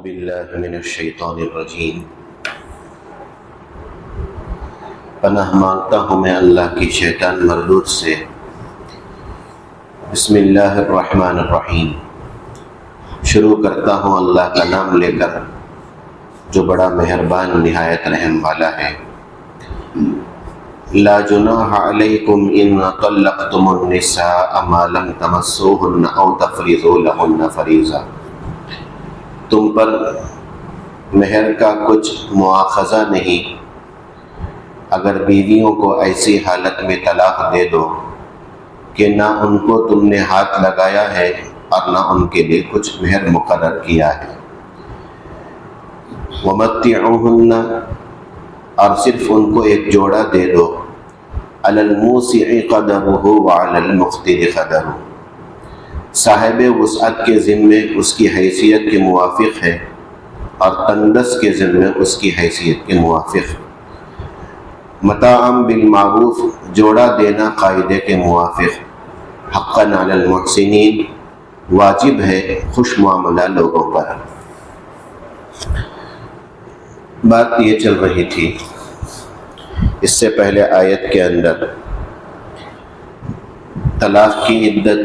باللہ من الشیطان الرجیم۔ پناہ مانگتا ہوں میں اللہ کی شیطان مردود سے۔ بسم اللہ الرحمن الرحیم۔ شروع کرتا ہوں اللہ کا نام لے کر جو بڑا مہربان نہایت رحم والا ہے۔ لا جناح علیکم ان طلقتم النساء ما لم تمسوهن او تفرضوا لهن فریضہ۔ تم پر مہر کا کچھ مواخذہ نہیں اگر بیویوں کو ایسی حالت میں طلاق دے دو کہ نہ ان کو تم نے ہاتھ لگایا ہے اور نہ ان کے لیے کچھ مہر مقرر کیا ہے۔ ومتعوہن، اور صرف ان کو ایک جوڑا دے دو۔ علی الموسع قدرہ وعلی المقتر قدرہ، صاحب وسعت کے ذمے اس کی حیثیت کے موافق ہے اور تنگدست کے ذمے اس کی حیثیت کے موافق۔ متاعا بالمعروف، جوڑا دینا قاعدے کے موافق۔ حقا علی المحسنین، واجب ہے خوش معاملہ لوگوں پر۔ بات یہ چل رہی تھی اس سے پہلے آیت کے اندر طلاق کی عدت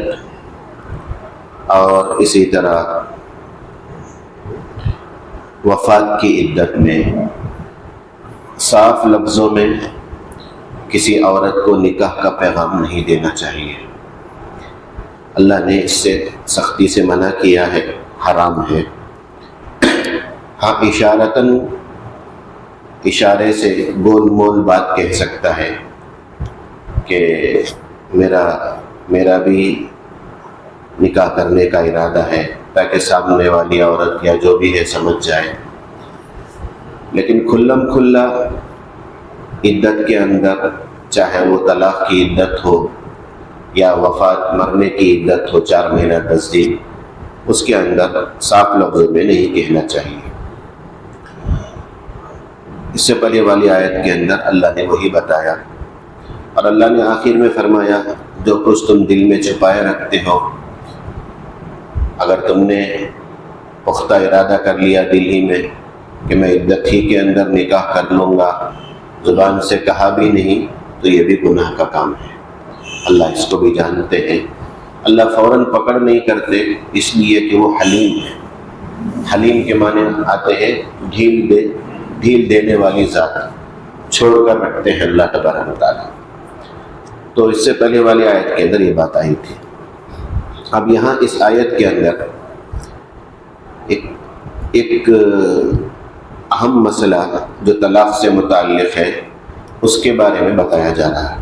اور اسی طرح وفات کی عدت میں صاف لفظوں میں کسی عورت کو نکاح کا پیغام نہیں دینا چاہیے۔ اللہ نے اس سے سختی سے منع کیا ہے، حرام ہے۔ ہاں اشارتاً، اشارے سے گول مول بات کہہ سکتا ہے کہ میرا بھی نکاح کرنے کا ارادہ ہے، تاکہ سامنے والی عورت یا جو بھی ہے سمجھ جائے۔ لیکن کھلم کھلا عدت کے اندر، چاہے وہ طلاق کی عدت ہو یا وفات مرنے کی عدت ہو 4 مہینہ 10 دن، اس کے اندر صاف لفظوں میں نہیں کہنا چاہیے۔ اس سے پہلے والی آیت کے اندر اللہ نے وہی بتایا، اور اللہ نے آخر میں فرمایا جو کچھ تم دل میں چھپائے رکھتے ہو، اگر تم نے پختہ ارادہ کر لیا دل ہی میں کہ میں عدت ہی کے اندر نکاح کر لوں گا، زبان سے کہا بھی نہیں، تو یہ بھی گناہ کا کام ہے۔ اللہ اس کو بھی جانتے ہیں۔ اللہ فوراً پکڑ نہیں کرتے، اس لیے کہ وہ حلیم ہے۔ حلیم کے معنی آتے ہیں ڈھیل دینے والی ذات، چھوڑ کر رکھتے ہیں اللہ تبارک و تعالیٰ۔ تو اس سے پہلے والی آیت کے اندر یہ بات آئی تھی۔ اب یہاں اس آیت کے اندر ایک اہم مسئلہ جو طلاق سے متعلق ہے اس کے بارے میں بتایا جا رہا ہے۔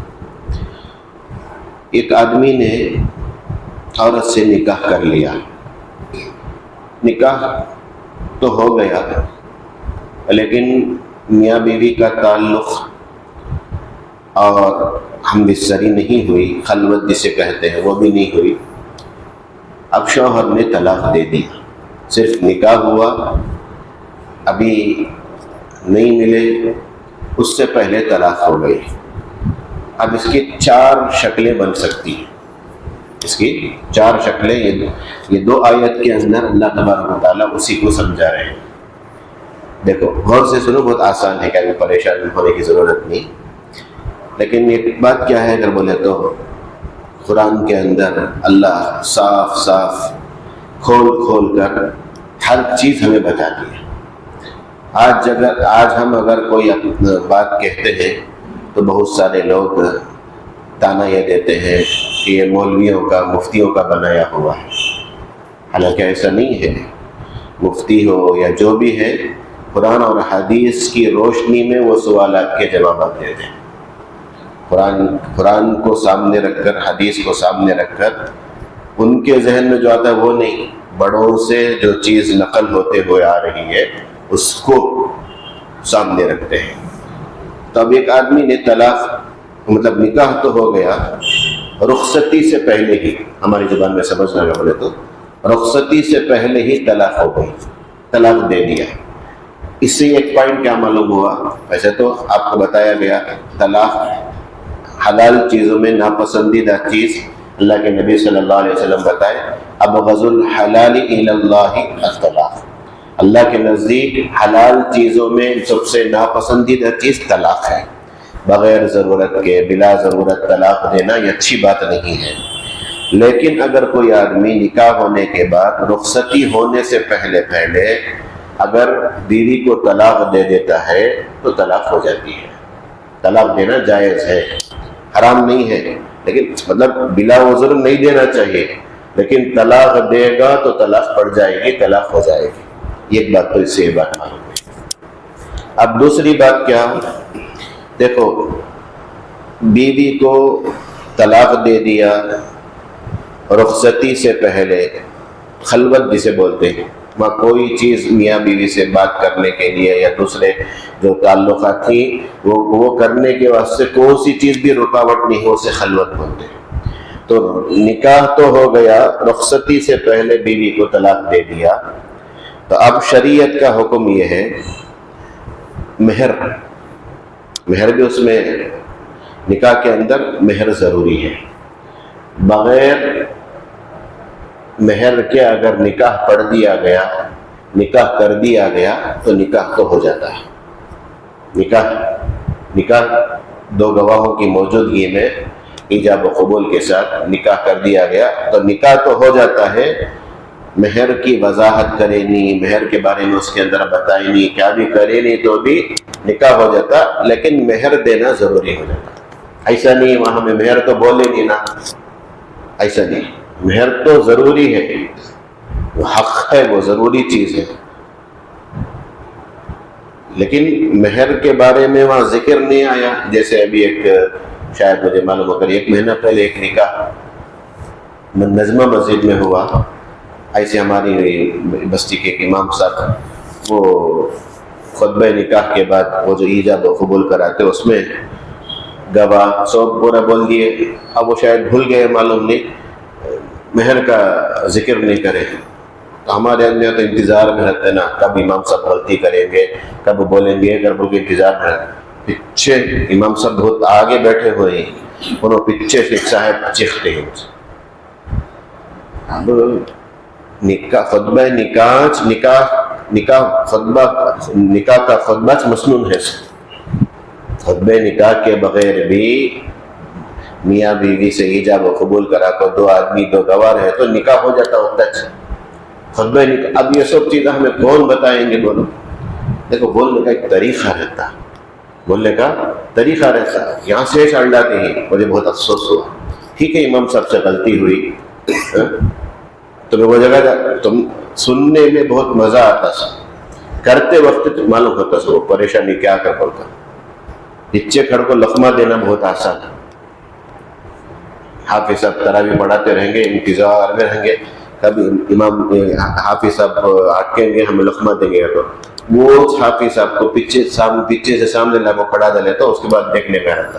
ایک آدمی نے عورت سے نکاح کر لیا، نکاح تو ہو گیا، لیکن میاں بیوی کا تعلق اور ہم بستری نہیں ہوئی، خلوت جسے کہتے ہیں وہ بھی نہیں ہوئی۔ اب شوہر نے طلاق دے دی، صرف نکاح ہوا، ابھی نہیں ملے، اس سے پہلے طلاق ہو گئی۔ اب اس کی 4 شکلیں بن سکتی ہیں، اس کی 4 شکلیں۔ یہ 2 آیت کے اندر اللہ تبارک و تعالیٰ اسی کو سمجھا رہے ہیں۔ دیکھو غور سے سنو، بہت آسان ہے، کہ پریشان ہونے کی ضرورت نہیں۔ لیکن ایک بات کیا ہے اگر بولے تو قرآن کے اندر اللہ صاف صاف کھول کر ہر چیز ہمیں بتا دی ہے۔ آج ہم اگر کوئی بات کہتے ہیں تو بہت سارے لوگ تانا یہ دیتے ہیں کہ یہ مولویوں کا، مفتیوں کا بنایا ہوا ہے۔ حالانکہ ایسا نہیں ہے۔ مفتی ہو یا جو بھی ہے، قرآن اور حدیث کی روشنی میں وہ سوالات کے جوابات دیتے ہیں۔ قرآن کو سامنے رکھ کر، حدیث کو سامنے رکھ کر، ان کے ذہن میں جو آتا ہے وہ نہیں، بڑوں سے جو چیز نقل ہوتے ہوئے آ رہی ہے اس کو سامنے رکھتے ہیں۔ تو اب ایک آدمی نے طلاق، مطلب نکاح تو ہو گیا، رخصتی سے پہلے ہی، ہماری زبان میں سمجھنا بولے تو رخصتی سے پہلے ہی طلاق ہو گئی، طلاق دے دیا۔ اس سے ایک پوائنٹ کیا معلوم ہوا؟ ویسے تو آپ کو بتایا گیا طلاق حلال چیزوں میں ناپسندیدہ چیز اللہ کے نبی صلی اللہ علیہ وسلم بتائے، ابغض الحلال الی اللہ الطلاق، اللہ کے نزدیک حلال چیزوں میں سب سے ناپسندیدہ چیز طلاق ہے. بغیر ضرورت کے بلا ضرورت طلاق دینا یہ اچھی بات نہیں ہے. لیکن اگر کوئی آدمی نکاح ہونے کے بعد رخصتی ہونے سے پہلے اگر بیوی کو طلاق دے دیتا ہے تو طلاق ہو جاتی ہے. طلاق دینا جائز ہے، حرام نہیں ہے، لیکن مطلب بلا عذر نہیں دینا چاہیے. لیکن طلاق دے گا تو طلاق پڑ جائے گی، طلاق ہو جائے گی. ایک بات تو اس سے یہ بات معلوم ہے. اب دوسری بات کیا؟ دیکھو، بیوی کو طلاق دے دیا رخصتی سے پہلے، خلوت جسے بولتے ہیں، وہاں کوئی چیز میاں بیوی سے بات کرنے کے لیے یا دوسرے جو تعلقات تھیں وہ کرنے کے واسطے کون سی چیز بھی رکاوٹ نہیں ہو، اسے خلوت بولتے ہیں. تو نکاح تو ہو گیا، رخصتی سے پہلے بیوی کو طلاق دے دیا، تو اب شریعت کا حکم یہ ہے مہر بھی اس میں نکاح کے اندر مہر ضروری ہے. بغیر مہر کے اگر نکاح پڑھ دیا گیا، نکاح کر دیا گیا تو نکاح تو ہو جاتا ہے. نکاح دو گواہوں کی موجودگی میں ایجاب و قبول کے ساتھ نکاح کر دیا گیا تو نکاح تو ہو جاتا ہے. مہر کی وضاحت کرے نہیں، مہر کے بارے میں اس کے اندر بتائے نہیں، کیا بھی کرے نہیں تو بھی نکاح ہو جاتا. لیکن مہر دینا ضروری ہو جاتا. ایسا نہیں وہاں میں مہر تو بولے نہیں نا، ایسا نہیں. مہر تو ضروری ہے، وہ حق ہے، وہ ضروری چیز ہے. لیکن مہر کے بارے میں وہاں ذکر نہیں آیا. جیسے ابھی ایک شاید مجھے معلوم ہو کر 1 مہینہ پہلے ایک نکاح نظمہ مسجد میں ہوا. ایسے ہماری بستی کے امام صاحب وہ خطبہ نکاح کے بعد وہ جو ایجاب و قبول کراتے اس میں گواہ سب پورا بول دیے. اب وہ شاید بھول گئے، معلوم نہیں، مہر کا ذکر نہیں کرے. تو ہمارے اندر تو انتظار میں رہتے نا، کب امام صاحب غلطی کریں گے، کب بولیں گے، کب کے انتظار میں رہتے. پیچھے امام صاحب بہت آگے بیٹھے ہوئے ہیں، انہوں پیچھے سے صاحب چیختے ہیں. اب نکاح کا خطبہ مسنون ہے. خطبہ نکاح کے بغیر بھی میاں بیوی سے ایجاب و قبول کرا کر 2 آدمی 2 گواہ ہے تو نکاح ہو جاتا ہوتا ہے. خطبہ نکاح اب یہ سب چیزیں ہمیں کون بتائیں گے؟ بولو. دیکھو، بولنے کا ایک طریقہ رہتا، یہاں سے چل جاتے ہیں. مجھے بہت افسوس ہوا. ٹھیک ہے، امام صاحب سے غلطی ہوئی، تمہیں وہ جگہ تم سننے میں بہت مزہ آتا سا، کرتے وقت معلوم ہوتا سا وہ پریشانی کیا کر بولتا. بچے کھڑ کو لقمہ دینا بہت آسان ہے. حافظ صاحب تراویح پڑھاتے رہیں گے، انتظار میں رہیں گے کبھی امام حافظ صاحب اٹکیں گے، ہمیں لقمہ دیں گے. تو وہ حافظ صاحب کو پیچھے سے سامنے لا کو کھڑا دے لیتا، اس کے بعد دیکھنے میں رہتا،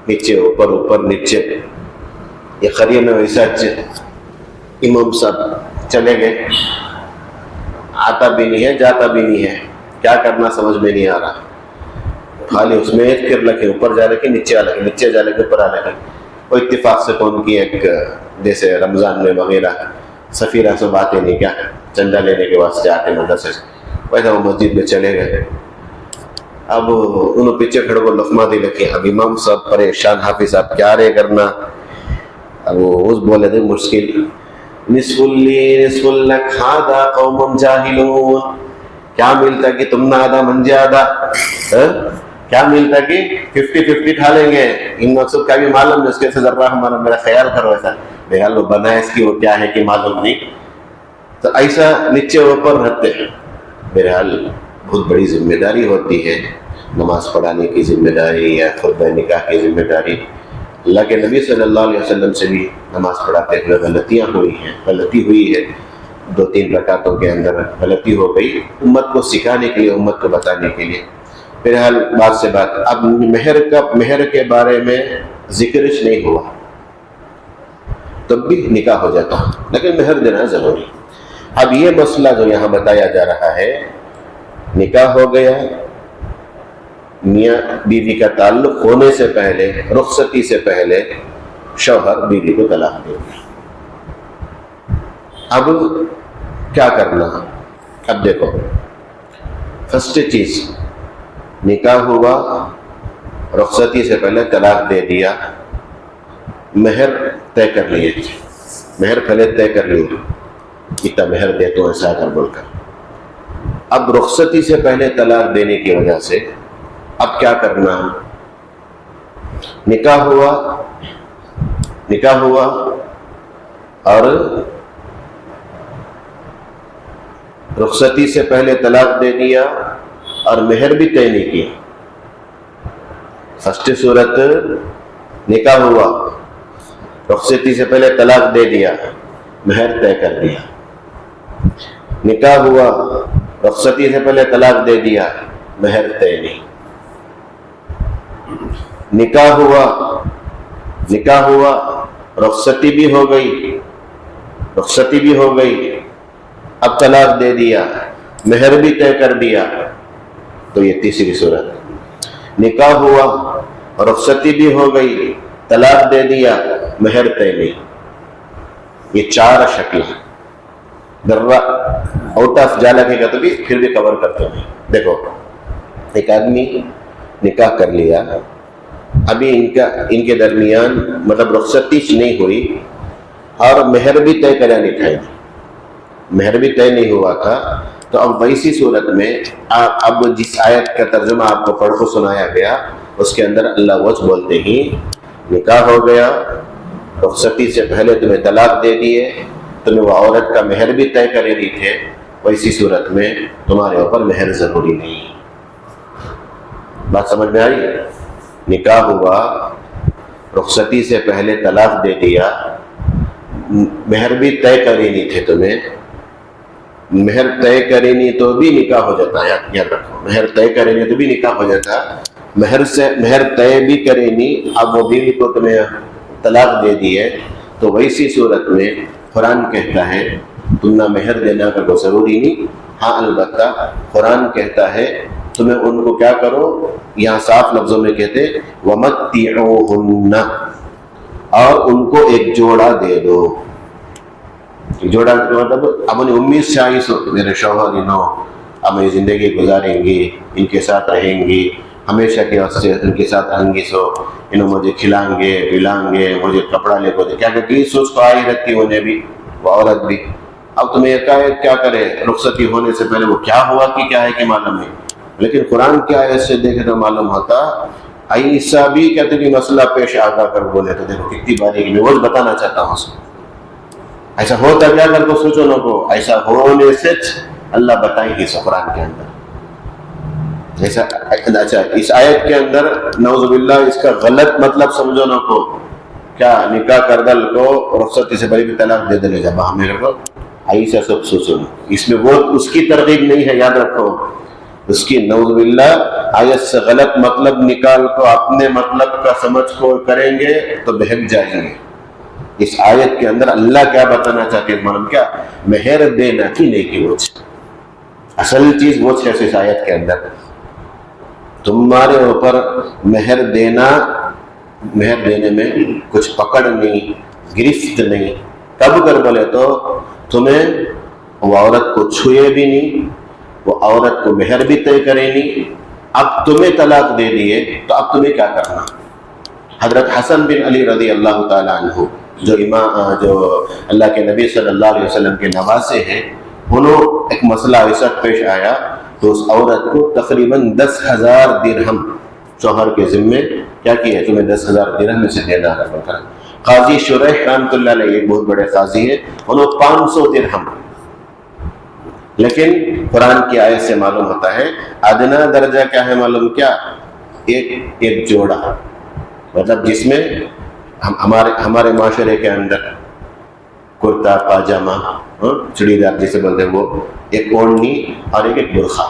نیچے اوپر نیچے. یہ خریے میں ویسا امام صاحب چلے گئے، آتا بھی نہیں ہے جاتا بھی نہیں ہے، کیا کرنا سمجھ میں نہیں آ رہا. خالی اس میں پھر لگے اوپر جا لگے نیچے آ لگے، نیچے جا لگے اوپر آ لگے. وہ اتفاق سے کون کی ایک جیسے رمضان میں وغیرہ سفیرہ سے باتیں نہیں، کیا چندہ لینے کے واسطے آتے مدرسے سے، ویسا وہ مسجد میں چلے گئے. اب انہوں پیچھے کھڑے کو لقمہ دے لگے. اب امام صاحب پریشان، حافظ صاحب کیا رے کرنا. اب وہ بولے تھے مشکل، نصف لی نصف لک ہذا قوم جاہلون. کیا ملتا کہ تم نہ آدھا منجے آدھا، کیا ملتا کہ 50-50 ٹھا لیں گے. ان مقصد کا بھی معلوم نہیں، اس کے سے ذرہ ہمارا میرا خیال کرو. ایسا بہرحال وہ بنا ہے اس کی، وہ کیا ہے کہ معلوم نہیں. تو ایسا نیچے اوپر رہتے ہیں. بہرحال بہت بڑی ذمہ داری ہوتی ہے، نماز پڑھانے کی ذمہ داری یا خطبہ نکاح کی ذمہ داری. اللہ کے نبی صلی اللہ علیہ وسلم سے بھی نماز پڑھاتے ہوئے غلطی ہوئی ہے. 2-3 رکعتوں کے اندر غلطی ہو گئی، امت کو سکھانے کے لیے، امت کو بتانے کے لیے. بہرحال بات سے بات، اب مہر کے بارے میں ذکرش نہیں ہوا تب بھی نکاح ہو جاتا، لیکن مہر دینا ضروری. اب یہ مسئلہ جو یہاں بتایا جا رہا ہے، نکاح ہو گیا، میاں بیوی کا تعلق ہونے سے پہلے، رخصتی سے پہلے شوہر بیوی کو طلاق دے دیا. اب کیا کرنا؟ اب دیکھو، فرسٹ چیز، نکاح ہوا، رخصتی سے پہلے طلاق دے دیا، مہر طے کر لیے، مہر پہلے طے کر لیے، اتنا مہر دے تو ایسا کر بول کر، اب رخصتی سے پہلے طلاق دینے کی وجہ سے اب کیا کرنا؟ نکاح ہوا اور رخصتی سے پہلے طلاق دے دیا اور مہر بھی طے نہیں کیا۔ فرسٹ صورت، نکاح ہوا، رخصتی سے پہلے طلاق دے دیا، مہر طے کر دیا۔ نکاح ہوا، رخصتی سے پہلے طلاق دے دیا، مہر طے نہیں۔ نکاح ہوا، رخصتی بھی ہو گئی، اب طلاق دے دیا، مہر بھی طے کر دیا، تو یہ تیسری صورت۔ نکاح ہوا، رخصتی بھی ہو گئی، طلاق دے دیا، مہر طے نہیں۔ یہ چار شکل درہ آؤٹ آف جا لگے گا تو بھی پھر بھی کور کرتے ہیں۔ دیکھو، ایک آدمی نکاح کر لیا، ابھی ان کے درمیان مطلب رخصتی نہیں ہوئی اور مہر بھی طے کرا نہیں تھا، مہر بھی طے نہیں ہوا تھا، تو اب ویسی صورت میں اب جس آیت کا ترجمہ آپ کو پڑھ کو سنایا گیا اس کے اندر اللہ وجہ بولتے ہی نکاح ہو گیا، رخصتی سے پہلے تمہیں طلاق دے دیے، تمہیں وہ عورت کا مہر بھی طے کرے نہیں تھے، ویسی صورت میں تمہارے اوپر مہر ضروری نہیں۔ بات سمجھ میں آئی؟ نکاح ہوا، رخصتی سے پہلے طلاق دے دیا، مہر بھی طے کرے نہیں تھے تمہیں، مہر طے کرے نہیں تو بھی نکاح ہو جاتا ہے، یاد رکھو، مہر طے کرے نہیں تو بھی نکاح ہو جاتا، مہر طے بھی کرے نہیں، اب وہ بیوی کو تمہیں طلاق دے دی ہے، تو ویسی صورت میں قرآن کہتا ہے تم نہ مہر دینا کا کوئی ضروری نہیں، ہاں البتہ قرآن کہتا ہے تمہیں ان کو کیا کرو، یہاں صاف لفظوں میں کہتے وَمَتِّعُوهُنَّ، اور ان کو ایک جوڑا دے دو۔ جوڑا مطلب اپنی امید سے آئی سو میرے شوہر اب میں زندگی گزاریں گی، ان کے ساتھ رہیں گی، ہمیشہ کے واسطے ان کے ساتھ رہیں گی، سو انہوں مجھے کھلائیں گے پلائیں گے، مجھے کپڑا لے کو دے، کیا کہ یہ سوچ تو آئی رہتی انہیں بھی، وہ عورت بھی۔ اب تمہیں کیا کرے، رخصتی ہونے سے پہلے وہ کیا ہوا کہ کیا ہے کہ معلوم نہیں، لیکن قرآن کی آیت سے دیکھے تو معلوم ہوتا ایسا بھی کہتے کہ مسئلہ پیش آگا کر بولے، تو دیکھو کتنی باریکی میں وہ بتانا چاہتا ہوں اس کو، ایسا ہوتا کیا کر کو سوچو نہ کو، ایسا ہونے سے اللہ بتائیں گے اس قرآن کے اندر۔ ایسا اچھا اس آیت کے اندر نعوذ باللہ اس کا غلط مطلب سمجھو نہ کو، کیا نکاح کردل کو رخصتی سے پہلے بھی طلاق دے دے جب میرے کو ایسا سب سوچو، اس میں وہ اس کی ترغیب نہیں ہے، یاد رکھو، اس کی نعوذ باللہ آیت سے غلط مطلب نکال کو اپنے مطلب کا سمجھ کو کریں گے تو بہک جائیں گے۔ اس آیت کے اندر اللہ کیا بتانا چاہتے ہیں، معلوم کیا، مہر دینا کی نیکی وجہ، اصل چیز وہ ہے اس آیت کے اندر، تمہارے اوپر مہر دینے میں کچھ پکڑ نہیں، گرفت نہیں، کب کر بولے تو تمہیں وہ عورت کو چھوئے بھی نہیں، وہ عورت کو مہر بھی طے کرے نہیں، اب تمہیں طلاق دے دیے تو اب تمہیں کیا کرنا؟ حضرت حسن بن علی رضی اللہ تعالیٰ عنہ جو اللہ کے نبی صلی اللہ علیہ وسلم کے نواسے ہیں، انہوں ایک مسئلہ ایسا پیش آیا تو اس عورت کو تقریباً 10,000 درہم شوہر کے ذمے کیا کیا، تمہیں 10,000 درہم میں سے دینا ہے۔ قاضی شریح رحمۃ اللہ علیہ ایک بہت بڑے قاضی ہیں، انہوں 500 درہم، لیکن قرآن کی آیت سے معلوم ہوتا ہے ادنا درجہ کیا ہے، معلوم کیا، ایک جوڑا، مطلب جس میں ہمارے معاشرے کے اندر کرتا پاجامہ، چڑی دار جسے بولتے ہیں، وہ ایک اوڑھنی اور ایک برقع،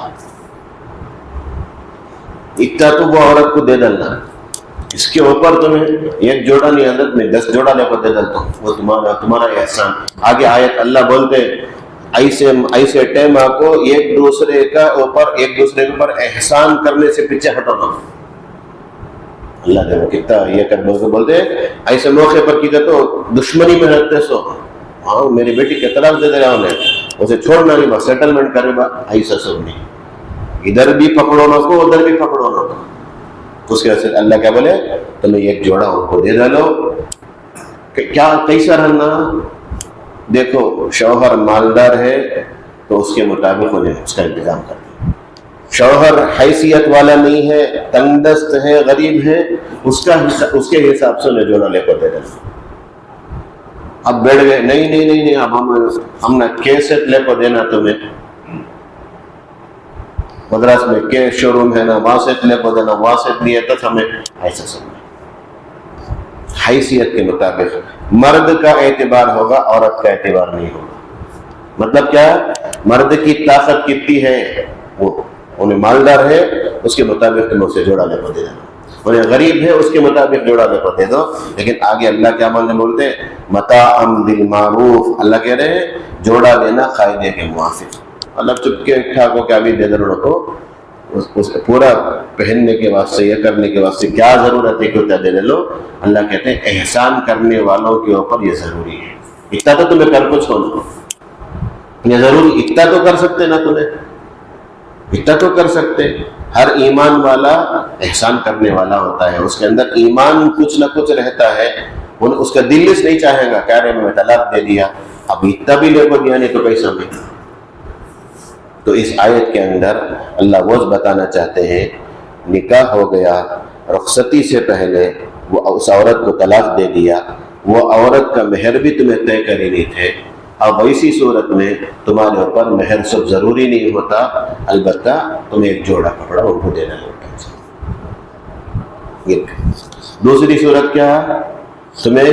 اتنا تو وہ عورت کو دے ڈالنا، اس کے اوپر تمہیں ایک جوڑا نہیں، حضرت میں 10 جوڑا لے کر دے ڈالتا ہوں، وہ تمہارا احسان۔ آگے آیت اللہ بولتے ایسے ٹائم آپ کو ایک دوسرے کے اوپر احسان کرنے سے پیچھے ہٹو نہ۔ اللہ دیکھو کتنا یہ کر بولتے ایسے موقع پر کی تو دشمنی میں رہتے سو، ہاں میری بیٹی کے طلاق دے دے رہا انہیں، اسے چھوڑنا نہیں، بس سیٹلمنٹ کرے با ایسا سب نہیں، ادھر بھی پکڑو نہ کو ادھر بھی پکڑو نہ کو. اس کے بعد اللہ کیا بولے، تمہیں ایک جوڑا ان کو دے ڈالو. کیا کیسا رہنا؟ دیکھو شوہر مالدار ہے تو اس کے مطابق انہیں اس کا انتظام کر دیں. شوہر حیثیت والا نہیں ہے، تنگ دست ہے، غریب ہے، اس کے حساب سے انہیں جوڑا لے کر دے ڈالو. اب بیٹھ گئے نہیں اب ہم نے کیسٹ لے کو دینا تمہیں، مدراس میں کے شو روم ہے نا، وہاں سے لے کو دینا، وہاں سے لیے تو ہمیں ایسا سمجھ. حیثیت کے مطابق مرد کا اعتبار ہوگا، عورت کا اعتبار نہیں ہوگا. مطلب کیا؟ مرد کی طاقت کتنی ہے، وہ انہیں مالدار ہے اس کے مطابق تم اسے جوڑا لے کو دے دینا، انہیں غریب ہے اس کے مطابق جوڑا لے کو دے دو. لیکن آگے اللہ کیا ماننے بولتے ہیں، متاعا بالمعروف. اللہ کہہ رہے ہیں جوڑا دینا قاعدے کے موافق. اللہ چپکے ٹھاک ہو کے ابھی دے دو کو، اس پورا پہننے کے واسطے یہ کرنے کے واسطے کیا ضرورت ہے کہ اتنا دے لو. اللہ کہتے ہیں احسان کرنے والوں کے اوپر یہ ضروری ہے. اتنا تو تمہیں کر کچھ ہونا، یہ ضروری، اتنا تو کر سکتے نا، تمہیں اتنا تو کر سکتے. ہر ایمان والا احسان کرنے والا ہوتا ہے، اس کے اندر ایمان کچھ نہ کچھ رہتا ہے. اس کا دل اس نہیں چاہے گا کہہ رہے میں طلاق دے دیا، اب اتنا بھی لے کو دیا نہیں تو کیسا میں. تو اس آیت کے اندر اللہ وہ بتانا چاہتے ہیں نکاح ہو گیا، رخصتی سے پہلے وہ اس عورت کو طلاق دے دیا، وہ عورت کا مہر بھی تمہیں طے کرے نہیں تھے. اب ایسی صورت میں تمہارے اوپر مہر سب ضروری نہیں ہوتا، البتہ تمہیں ایک جوڑا کپڑا ان کو دینا ہوتا ہے. دوسری صورت کیا ہے، تمہیں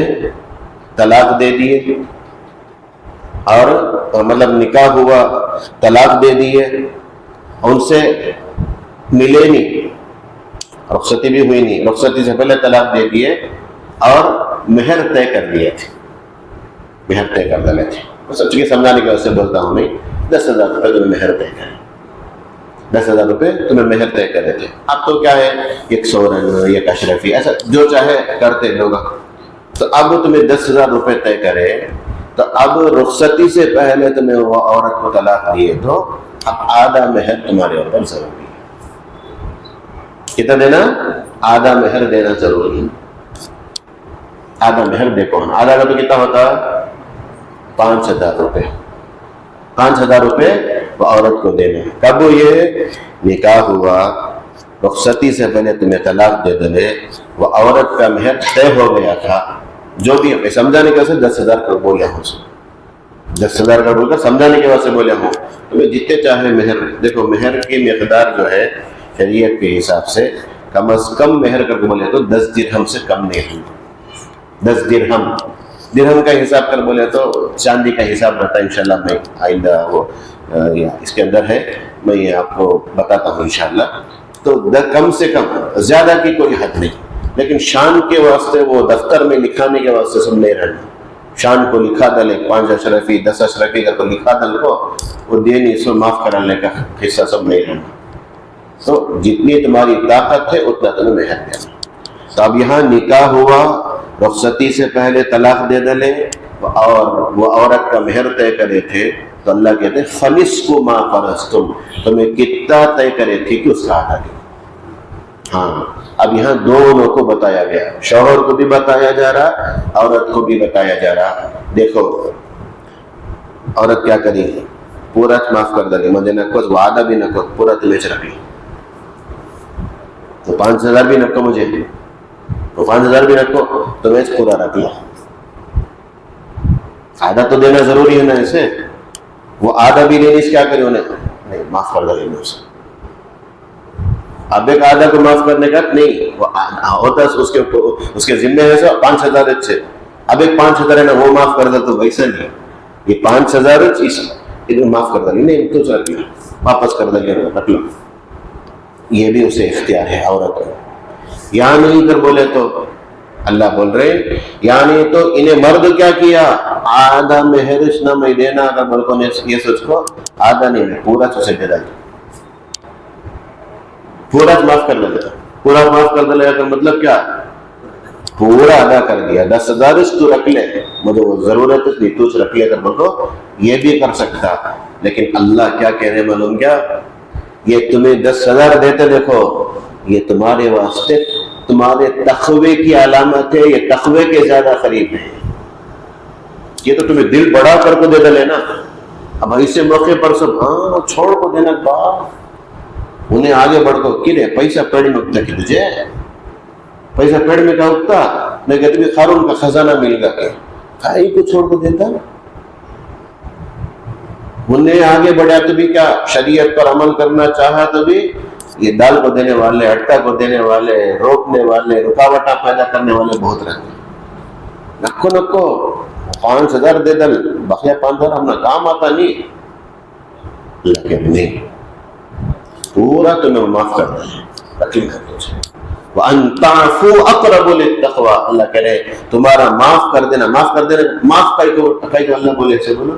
طلاق دے دیے اور مطلب نکاح ہوا، طلاق دے دیے، ان سے ملے نہیں، رخصتی بھی ہوئی نہیں، رخصتی سے پہلے طلاق دے دیے اور مہر طے کر دیے تھے، مہر طے کر ڈالے تھے. سچ کی سمجھانے کی وجہ سے بولتا ہوں میں، 10,000 روپے تمہیں مہر طے کرے، 10,000 روپے تمہیں مہر طے کرے تھے. اب تو کیا ہے، ایک سورن، ایک اشرفی، ایسا جو چاہے کرتے لوگ. تو اب تمہیں 10,000 روپے طے کرے، تو اب رخصتی سے پہلے تمہیں وہ عورت کو طلاق دیے تو اب آدھا مہر تمہارے اوپر ضروری ہے. کتنا دینا؟ آدھا مہر دینا ضروری ہے. آدھا مہر دیکھو، آدھا کا تو کتنا ہوتا ہے؟ 5,000 روپے. 5,000 روپے وہ عورت کو دینے. کب یہ نکاح ہوا، رخصتی سے پہلے تمہیں طلاق دے دے، وہ عورت کا مہر طے ہو گیا تھا. جو بھی سمجھانے کے واسطے 10,000 کا بولیا ہوں، 10,000 کا بول کر سمجھانے کے واسطے بولیا ہوں. تمہیں جتنے چاہے مہر دیکھو. مہر کی مقدار جو ہے شریعت کے حساب سے کم از کم مہر کر کے بولے تو 10 درہم سے کم نہیں ہوئی. 10 درہم، درہم کا حساب کر بولے تو چاندی کا حساب رہتا ہے. انشاءاللہ میں آئندہ وہ اس کے اندر ہے، میں یہ آپ کو بتاتا ہوں انشاءاللہ. تو کم سے کم، زیادہ کی کوئی حد نہیں، لیکن شان کے واسطے وہ دفتر میں لکھانے کے واسطے سب نہیں رہنا. شان کو لکھا ڈالے 5 اشرفی 10 اشرفی کا تو لکھا ڈال کو وہ دینی سو معاف کرانے کا حصہ سب نہیں رہنا. تو جتنی تمہاری طاقت ہے اتنا تمہیں مہر دینا. تو اب یہاں نکاح ہوا، رخصتی سے پہلے طلاق دے ڈلے اور وہ عورت کا مہر طے کرے تھے، تو اللہ کہتے ہیں فَنِصْفُ مَا فَرَضْتُمْ، تمہیں کتنا طے کرے تھی کہ اس کا آدھا دے. ہاں اب یہاں دونوں کو بتایا گیا، شوہر کو بھی بتایا جا رہا، عورت کو بھی بتایا جا رہا. دیکھو عورت کیا کری، پورا معاف کر دے، مجھے نہ کچھ وعدہ بھی نہ کچھ، پورا تمہیں رکھ لی. تو 5,000 بھی رکھو، مجھے تو 5,000 بھی رکھو، تمہیں پورا رکھ لو. آدھا تو دینا ضروری ہے نا اسے. وہ آدھا بھی لینے سے کیا کرے انہیں نہیں معاف کر دے اسے. اب ایک آدھا کو معاف کرنے کا نہیں، وہ ہوتا اس کے ذمہ ہے سو 5,000 اچھے. اب ایک 5,000 ہے نا وہ معاف کر دے تو ویسا نہیں. یہ 5,000 معاف کر دے نہیں تو چل گیا، واپس کر دے رکھ لو. یہ بھی اسے اختیار ہے عورت کو. یہاں نہیں کر بولے تو اللہ بول رہے یعنی تو انہیں مرد کیا کیا، آدھا مہرش نہ میں دینا، اگر بلکہ نے یہ سوچ کو آدھا نہیں پورا اسے دے دیا، پورا معاف کر دے. پورا معاف کر دے کا مطلب کیا، پورا ادا کر دیا. 10,000 تو رکھ لے, مجھے وہ ضرورت نہیں, تو رکھ لے کر بولو یہ بھی کر سکتا. لیکن اللہ کیا کہہ رہے معلوم کیا؟ یہ تمہیں 10,000 دیتے دیکھو, یہ تمہارے واسطے تمہارے تقوی کی علامت ہے, یہ تقوی کے زیادہ قریب ہے. یہ تو تمہیں دل بڑا کر کو دے ڈالے نا. اب ایسے موقع پر سب ہاں چھوڑ کو دینا بات, انہیں آگے بڑھ کو کرے پیسہ پیڑ میں اگتا کہ تجھے پیسہ پیڑ میں کا اگتا نہیں کہ تمہیں قارون کا خزانہ مل گا کہ کھائی کو چھوڑ کو دیتا. انہیں آگے بڑھا تو بھی کیا شریعت پر عمل کرنا چاہا تو بھی یہ دال کو دینے والے, آٹا کو دینے والے, روکنے والے, رکاوٹیں پیدا کرنے والے بہت رہتے. نکو نکو 5,000 دے دل بقیہ 5,000 ہم نہ کام آتا نہیں. لیکن نہیں, پورا تمہیں معاف کر دیں تکلیف کر دیں. وَأَن تَعْفُوا أَقْرَبُ لِلتَّقْوَىٰ, اللہ کہہ رہے تمہارا معاف کر دینا. معاف کر دینا, معاف کئی کو اللہ بولے سے بولو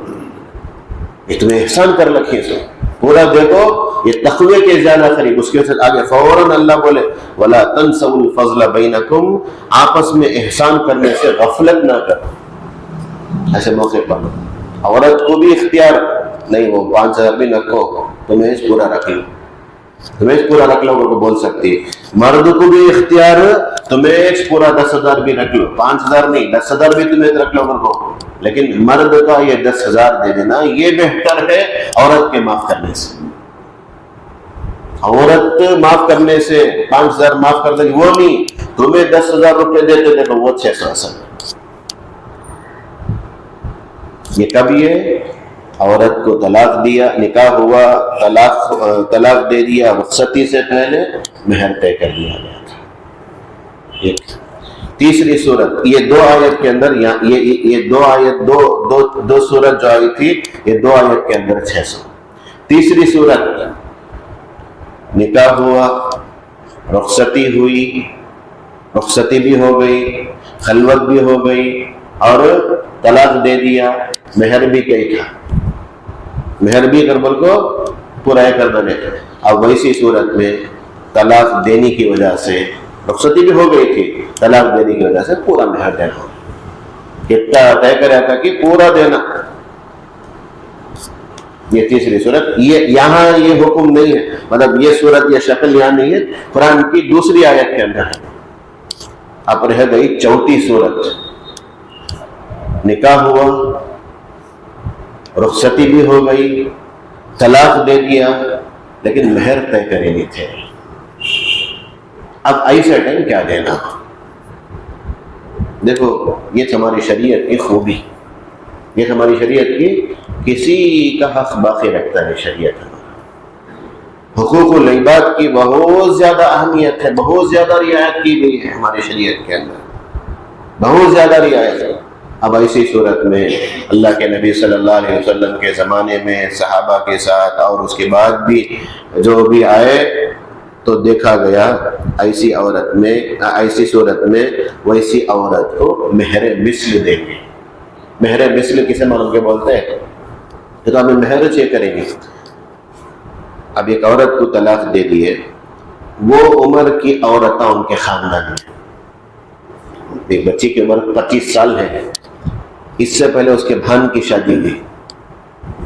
یہ تمہیں احسان کر رکھیے سو پورا دیکھو یہ تقوی کے زیادہ قریب. اس کے ساتھ آگے فوراً اللہ بولے وَلَا تَنْسَوُا الْفَضْلَ بَيْنَكُمْ, آپس میں احسان کرنے سے غفلت نہ کرو. ایسے موقع پر عورت کو بھی اختیار نہیں, وہ 5,000 بھی رکھو, تمہیں پورا رکھ لو, تمہیں پورا رکھ لو کو بول سکتی ہے. مرد کو بھی اختیار, تمہیں پورا 10,000 بھی رکھ لو, 5,000 نہیں 10,000 بھی تمہیں رکھ لو کو. لیکن مرد کا یہ 10,000 دے دینا یہ بہتر ہے عورت کے معاف کرنے سے. عورت معاف کرنے سے 5,000 معاف کر دے وہ نہیں, تمہیں 10,000 روپے دیتے دیکھو وہ 680. یہ کب یہ عورت کو طلاق دیا, نکاح ہوا, طلاق دے دیا, رخصتی سے پہلے مہر طے کر دیا گیا تھا. تیسری صورت یہ 2 آیت کے اندر, یہ 2 آیت دو صورت جو آئی تھی یہ 2 آیت کے اندر 600. تیسری صورت نکاح ہوا, رخصتی ہوئی, رخصتی بھی ہو گئی, خلوت بھی ہو گئی اور طلاق دے دیا, مہر بھی کئی تھا, مہر بھی کر بول کو پورا کر دے. اب ویسی صورت میں طلاق دینے کی وجہ سے رخصتی بھی ہو گئی تھی, طلاق دینے کی وجہ سے پورا مہر دینا, کتنا طے کرا تھا کہ پورا دینا. یہ تیسری صورت, یہ یہاں یہ حکم نہیں ہے, مطلب یہ صورت یہ شکل یہاں نہیں ہے, قرآن کی دوسری آیت کے اندر ہے. اب رہ گئی چوتھی صورت, نکاح ہوا, رخصتی بھی ہو گئی, طلاق دے دیا, لیکن مہر طے کرے نہیں تھے. اب ایسا ٹائم کیا دینا؟ دیکھو یہ ہماری شریعت کی خوبی, یہ ہماری شریعت کی کسی کا حق باقی رکھتا ہے. شریعت حقوق العباد کی بہت زیادہ اہمیت ہے, بہت زیادہ رعایت کی گئی ہے ہماری شریعت کے اندر, بہت زیادہ رعایت ہے. اب ایسی صورت میں اللہ کے نبی صلی اللہ علیہ وسلم کے زمانے میں صحابہ کے ساتھ اور اس کے بعد بھی جو بھی آئے تو دیکھا گیا ایسی عورت میں, ایسی صورت میں ویسی عورت کو مہر مثل دیں گے. مہر مثل کسے معلوم کے بولتے ہیں؟ تو ہمیں مہر چیک کریں گے. اب ایک عورت کو طلاق دے دیے, وہ عمر کی عورتیں ان کے خاندان میں, ایک بچی کی عمر 25 سال ہے, اس سے پہلے اس کے بھان کی شادی ہوئی,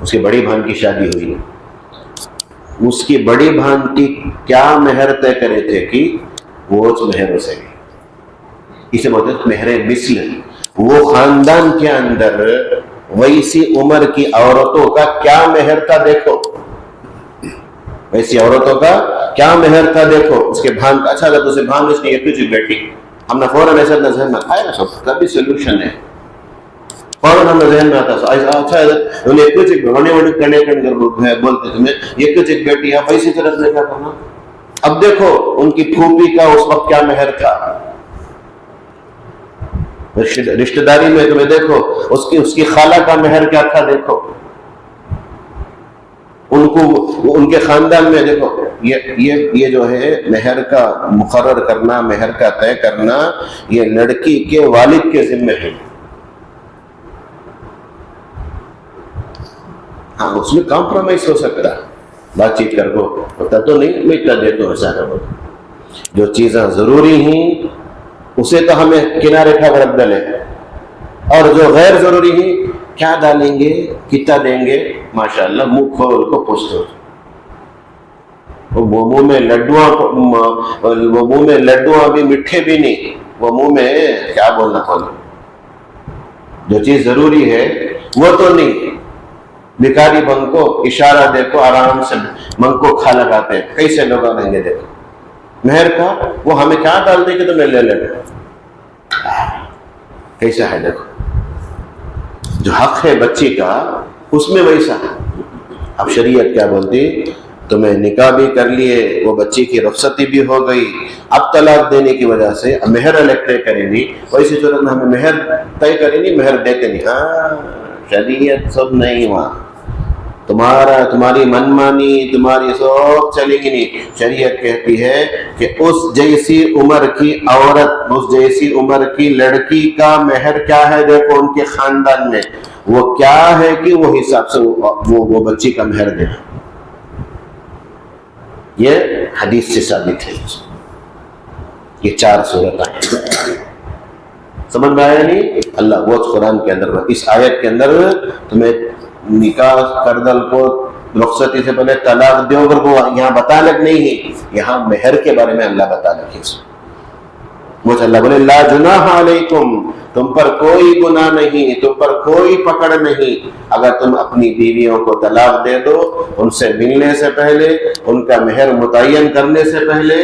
اس کی بڑی بہن کی شادی ہوئی. اس کی بڑی بہن کی کیا مہر طے کرے تھے کہ وہ اس مہر سے گئی, اسے بولتے ہیں مہر مثل. وہ خاندان کے اندر ویسی عمر کی عورتوں کا کیا مہر تھا دیکھو, ویسی عورتوں کا کیا مہر تھا دیکھو. اس کے بھان کا, اچھا اگر اسے بھان اس کی کچھ بیٹی, ہم نے فوراً ایسا ذہن میں آیا سب کا بھی سولوشن ہے, فوراً ہم نے ذہن میں آتا اچھا انہیں کچھ ہونے والے کر بولتے تمہیں یہ کچھ ایک بیٹی ہے, ویسی طرح سے کیا کرنا. اب دیکھو ان کی پھوپھی کا اس وقت کیا مہر تھا, رشتہ داری میں تمہیں دیکھو اس کی خالہ کا مہر کیا تھا دیکھو, ان کو ان کے خاندان میں دیکھو. یہ جو ہے مہر کا مقرر کرنا, مہر کا طے کرنا, یہ لڑکی کے والد کے ذمہ ہے. ہاں اس میں کمپرومائز ہو سکتا ہے, بات چیت کر کو ہوتا تو نہیں میں اتنا دیتا ہوں, ایسا نہ ہو. جو چیزیں ضروری ہیں اسے تو ہمیں کنارے ٹھگ رکھ ڈالے، اور جو غیر ضروری ہے کیا ڈالیں گے، کتنا دیں گے، ماشاءاللہ منہ کھول کو پوچھتے، وہ منہ میں لڈو بھی میٹھے بھی نہیں، وہ منہ میں کیا بولنا کھولو، جو چیز ضروری ہے وہ تو نہیں، بھکاری بن کو اشارہ دیکھو آرام سے من کو کھا لگاتے ہیں، کیسے لوگ آئیں گے، دیکھو مہر کا وہ ہمیں کیا ڈال دے کہ تمہیں لے لے، کیسا ہے دیکھو، جو حق ہے بچی کا اس میں ویسا ہے۔ اب شریعت کیا بولتی، تمہیں نکاح بھی کر لیے، وہ بچی کی رخصتی بھی ہو گئی، اب طلاق دینے کی وجہ سے مہر الگ طے کریں گی، ویسی صورت میں ہمیں مہر طے کریں گی، مہر دیتے نہیں، ہاں شریعت سب نہیں، وہاں تمہاری منمانی تمہاری سب چلے گی نہیں۔ شریعت کہتی ہے کہ اس جیسی عمر کی عورت، اس جیسی عمر کی لڑکی کا مہر کیا ہے، دیکھو ان کے خاندان میں وہ کیا ہے کہ وہ حساب سے وہ بچی کا مہر دے، یہ حدیث سے ثابت ہے۔ یہ 4 صورتیں ہیں، سمجھ میں آیا نہیں؟ اللہ وہ قرآن کے اندر، اس آیت کے اندر تمہیں نکاح کردل کو رخصتی سے پہلے طلاق دیو کر کو یہاں بتا لگ نہیں ہے، یہاں مہر کے بارے میں اللہ بتا لگے، وہ اللہ بولے لا جناح علیکم، تم پر کوئی گناہ نہیں، تم پر کوئی پکڑ نہیں، اگر تم اپنی بیویوں کو طلاق دے دو ان سے ملنے سے پہلے، ان کا مہر متعین کرنے سے پہلے،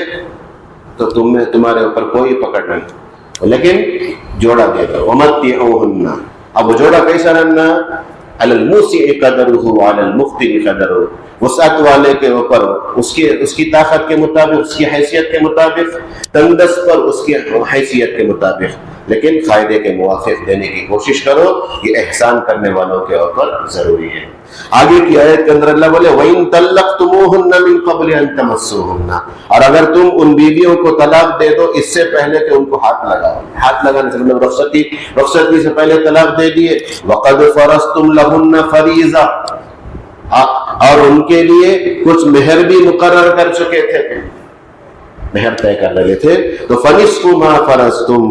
تو تمہارے اوپر کوئی پکڑ نہیں، لیکن جوڑا دے دو، ومتعوہن، اب وہ جوڑا کیسا رہنا، علی الموسع قدرہ وعلی المقتر قدرہ، وسعت والے کے اوپر اس کی طاقت کے مطابق، اس کی حیثیت کے مطابق، تنگ دست پر اس کی حیثیت کے مطابق، لیکن قاعدے کے موافق دینے کی کوشش کرو، یہ احسان کرنے والوں کے اوپر ضروری ہے۔ آگے کی آیت کے اندر اللہ بولے وَإِن طَلَّقْتُمُوهُنَّ مِن قَبْلِ أَن تَمَسُّوهُنَّ، اور اگر تم ان بیویوں کو طلاق دے دو اس سے پہلے کہ ان کو ہاتھ لگاؤ، ہاتھ لگانے سے مطلب رخصتی سے پہلے طلاق دے دیے، وَقَدْ فَرَضْتُمْ لَهُنَّ فَرِيضَةً، اور ان کے لیے کچھ مہر بھی مقرر کر چکے تھے، مہر طے کر رہے تھے، تو فَنِصْفُ مَا فَرَضْتُمْ،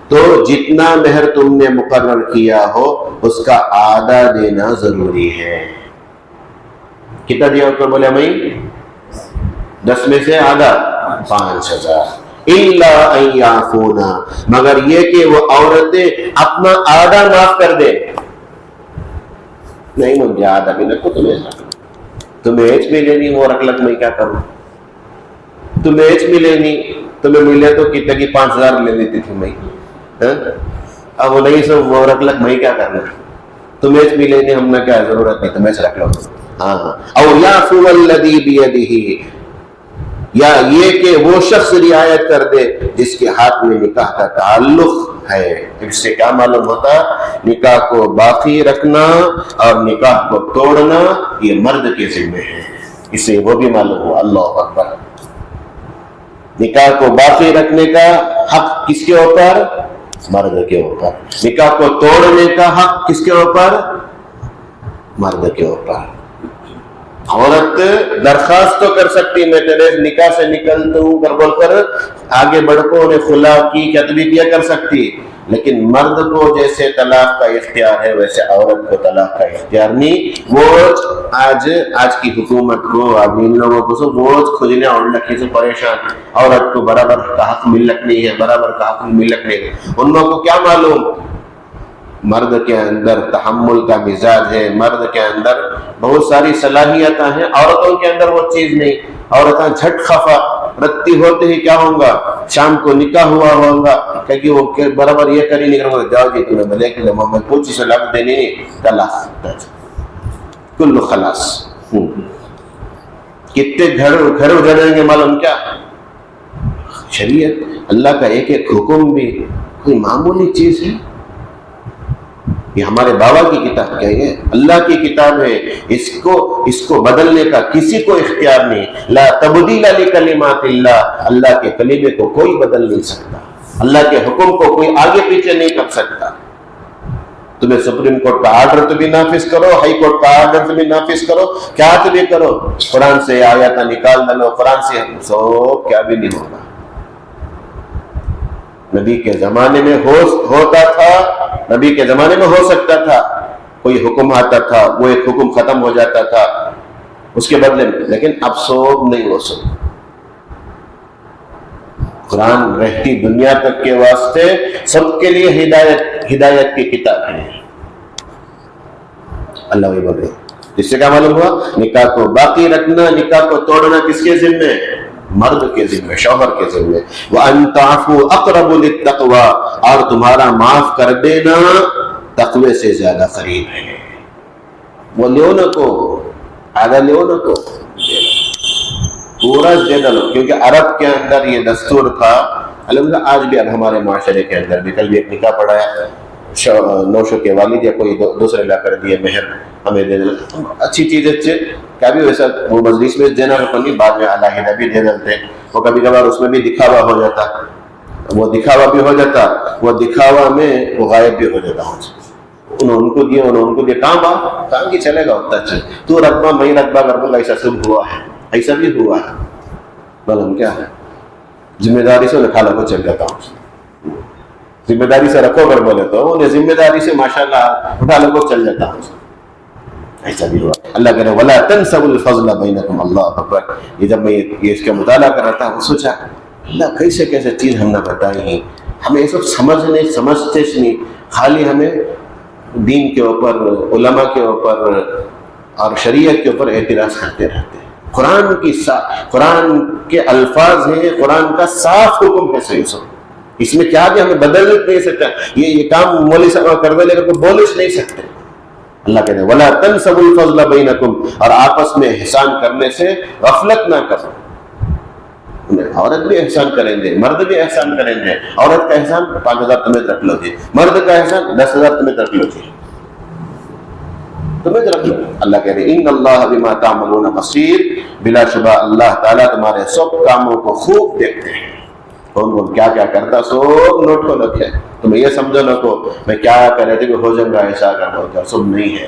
تو جتنا مہر تم نے مقرر کیا ہو اس کا آدھا دینا ضروری ہے۔ کتنا دیا اوپر بولے میں 10 میں سے آدھا 5000، إِلَّا أَن يَعْفُونَ، مگر یہ کہ وہ عورتیں اپنا آدھا معاف کر دے، نہیں مجھے آدھا بھی نہ کو، تمہیں ایچ بھی لینی، وہ رکھ لگ میں کیا کروں، تمہیں ایچ بھی لینی، تمہیں ملے تو کتنے کی 5000 لے لیتی تھی میں، اب وہ نہیں سو وہ رکھ لگ میں کیا کرنا، تمہیں ایچ بھی لینی، ہم نے کیا ضرورت نہیں، تمہیں رکھ لو، ہاں او یعفو الذی بیدہ، یا یہ کہ وہ شخص رعایت کر دے جس کے ہاتھ میں نکاح کا تعلق ہے۔ اس سے کیا معلوم ہوتا، نکاح کو باقی رکھنا اور نکاح کو توڑنا یہ مرد کے ذمہ ہے، اس سے وہ بھی معلوم ہوا، اللہ اکبر، نکاح کو باقی رکھنے کا حق کس کے اوپر، مرد کے اوپر، نکاح کو توڑنے کا حق کس کے اوپر، مرد کے اوپر۔ عورت درخواست تو کر سکتی میں تیرے نکاح سے نکلتا ہوں کر بول کر آگے بڑھ کو انہیں خلا کی کتبی کیا کر سکتی، لیکن مرد کو جیسے طلاق کا اختیار ہے ویسے عورت کو طلاق کا اختیار نہیں۔ وہ آج کی حکومت کو اب ان لوگوں کو سب بوجھ کھجنے اور لکھی سے پریشان، عورت کو برابر کا حق ملک نہیں ہے، برابر کا حق ملک نہیں ہے، ان لوگوں کو کیا معلوم مرد کے اندر تحمل کا مزاج ہے، مرد کے اندر بہت ساری صلاحیتیں ہیں، عورتوں کے اندر وہ چیز نہیں، عورتیں جھٹ خفا رتی ہوتے ہی کیا ہوں گا، شام کو نکاح ہوا ہوگا کہ وہ برابر یہ کری نہیں کروں گا، جاؤ جی تمہیں بلے کہ میں کچھ سے لگ دینی نہیں، طلاق کل خلاص۔ کتنے گھر اجڑیں گے معلوم کیا، شریعت اللہ کا ایک ایک حکم بھی کوئی معمولی چیز ہے، یہ ہمارے بابا کی کتاب کیا ہے، اللہ کی کتاب ہے، اس کو بدلنے کا کسی کو اختیار نہیں، لا تبدیل لکلمات اللہ، اللہ کے کلمے کو کوئی بدل نہیں سکتا، اللہ کے حکم کو کوئی آگے پیچھے نہیں کر سکتا۔ تمہیں سپریم کورٹ کا آرڈر تو بھی نافذ کرو، ہائی کورٹ کا آرڈر تو بھی نافذ کرو، کیا تو بھی کرو، قرآن سے آیات نکال ڈالو، قرآن سے سو کیا بھی نہیں ہوگا، نبی کے زمانے میں ہوتا تھا، نبی کے زمانے میں ہو سکتا تھا، کوئی حکم آتا تھا، وہ ایک حکم ختم ہو جاتا تھا اس کے بدلے میں، لیکن اب سوب نہیں ہو سکتا۔ قرآن رہتی دنیا تک کے واسطے سب کے لیے ہدایت کی کتاب ہے۔ اللہ وہی بولے، اس سے کیا معلوم ہوا؟ نکاح کو باقی رکھنا، نکاح کو توڑنا کس کے ذمے؟ مرد کے ذمے، شوہر کے ذمے۔ وَأَن تَعْفُوا أَقْرَبُ لِلتَّقْوَىٰ، اور تمہارا معاف کر دینا تقوی سے زیادہ قریب ہے۔ وہ لیو نہ کو آدھا لیو نہ کو پورا دے ڈالو، کیونکہ عرب کے اندر یہ دستور تھا، الحمدللہ آج بھی اب ہمارے معاشرے کے اندر بھی۔ کل بھی ایک نکاح پڑھا ہے، نوشو کے والد یا کوئی دوسرے لا کر دیے مہر ہمیں دے دینا، اچھی چیز ہے، کیا بھی ویسا وہ مجلس میں دینا رکھنی، بعد میں علیحدہ بھی دے دیتے، وہ کبھی کبھار اس میں بھی دکھاوا ہو جاتا، وہ دکھاوا بھی ہو جاتا، وہ دکھاوا میں وہ غائب بھی ہو جاتا۔ ان کو دیا، ان کو دیا، کام کی چلے گا اتنا اچھا، تو رقبہ میں رقبہ کر دوں گا، ایسا سب ہوا ہے، ایسا بھی ہوا ہے۔ معلوم کیا ہے؟ ذمہ داری سے کھا لو چل جاتا ہوں، ذمہ داری سے رکھو کر بولے تو انہیں ذمہ داری سے ماشاءاللہ اٹھا لو چل جاتا ہوں، ایسا بھی ہوا۔ اللہ کہہ رہے وَلَا تَنْسَوُا الْفَضْلَ بَيْنَكُمْ، اللہ اکبر۔ یہ جب میں یہ اس کا مطالعہ کر رہا تھا، وہ سوچا اللہ کیسے کیسے چیز ہم نے بتائی، ہمیں یہ سب سمجھتے نہیں، خالی ہمیں دین کے اوپر، علماء کے اوپر اور شریعت کے اوپر اعتراض کرتے رہتے ہیں۔ قرآن کے الفاظ ہیں، قرآن کا صاف حکم ہے، صحیح سو اس میں کیا بھی ہمیں بدل نہیں سکتا، یہ کام مولوی صاحب کر دے لیکن کوئی بول نہیں سکتے۔ اللہ کہتے ہیں وَلَا تَنْسَوُا الْفَضْلَ بَيْنَكُمْ، اور آپس میں احسان کرنے سے غفلت نہ کرو۔ عورت بھی احسان کریں گے، مرد بھی احسان کریں گے، عورت کا احسان 5,000 تمہیں رکھ لو جی، مرد کا احسان 10,000 تمہیں رکھ لو جی، تمہیں رکھ لو۔ اللہ کہہ رہے ان اللہ بما تعملون بصیر، بلا شبہ اللہ تعالیٰ تمہارے سب کاموں کو خوب دیکھتے ہیں۔ کون کیا کیا کرتا سب نوٹ کو رکھے، تمہیں یہ سمجھو نہ کو میں کیا کہہ رہے تھے کہ ہو جائے گا ایسا کر سب نہیں ہے۔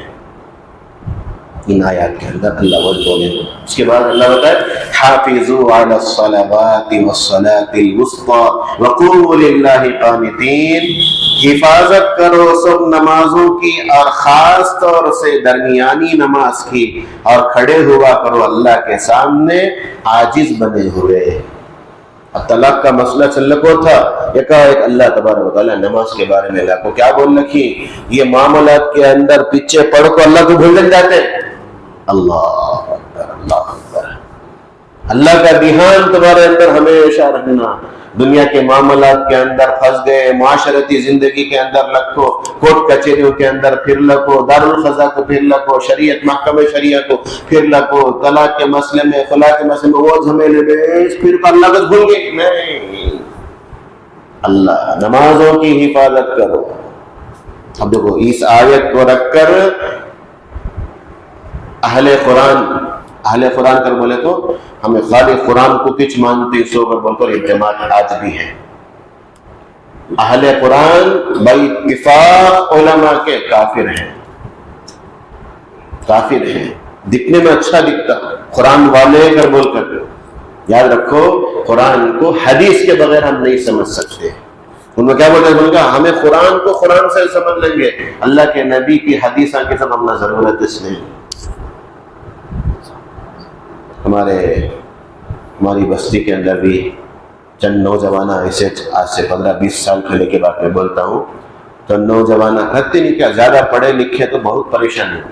ان آیات کے اندر اللہ وہ بولے۔ اس کے بعد اللہ بتائے حافظوا علی الصلوات والصلاة الوسطى وقوموا للہ قانتین، حفاظت کرو سب نمازوں کی اور خاص طور سے درمیانی نماز کی، اور کھڑے ہوا کرو اللہ کے سامنے عاجز بنے ہوئے۔ اب طلاق کا مسئلہ چل رہا تھا، ایک اللہ تبارک و تعالیٰ نماز کے بارے میں اللہ کو کیا بول رکھی، یہ معاملات کے اندر پیچھے پڑھ کو اللہ کو بھول جاتے ہیں۔ اللہ اکبر، اللہ اکبر، اللہ کا دھیان تمہارے اندر ہمیشہ رکھنا۔ دنیا کے معاملات کے اندر پھنس گئے، معاشرتی زندگی کے اندر لکھو، کورٹ کچہریوں کے اندر پھر لکھو، دارالقضا کو پھر لکھو، شریعت محکمہ شریعہ کو پھر لکھو، طلاق کے مسئلے میں، خلا کے مسئلے میں وہ جھمیلے میں پھر اللہ کو بھول گئے۔ نہیں، اللہ نمازوں کی حفاظت کرو۔ اب دیکھو اس آیت کو رکھ کر اہل قرآن کر بولے تو ہمیں خالی قرآن کو کچھ مانتے سو کر بول کر اعتماد آج بھی ہے۔ اہل قرآن بھائی اتفاق علماء کے کافر ہیں، دکھنے میں اچھا دکھتا قرآن والے کر بول کر۔ یاد رکھو قرآن کو حدیث کے بغیر ہم نہیں سمجھ سکتے۔ ان میں کیا بولتے ہیں، ہمیں قرآن کو قرآن سے سمجھ لیں گے، اللہ کے نبی کی حدیثوں کے ساتھ ہمیں ضرورت اس نہیں۔ ہماری بستی کے اندر بھی چند نوجوان ایسے آج سے 15-20 سال پہلے کے بعد میں بولتا ہوں، تو نوجوان رہتے نہیں کیا زیادہ پڑھے لکھے تو بہت پریشانی ہو،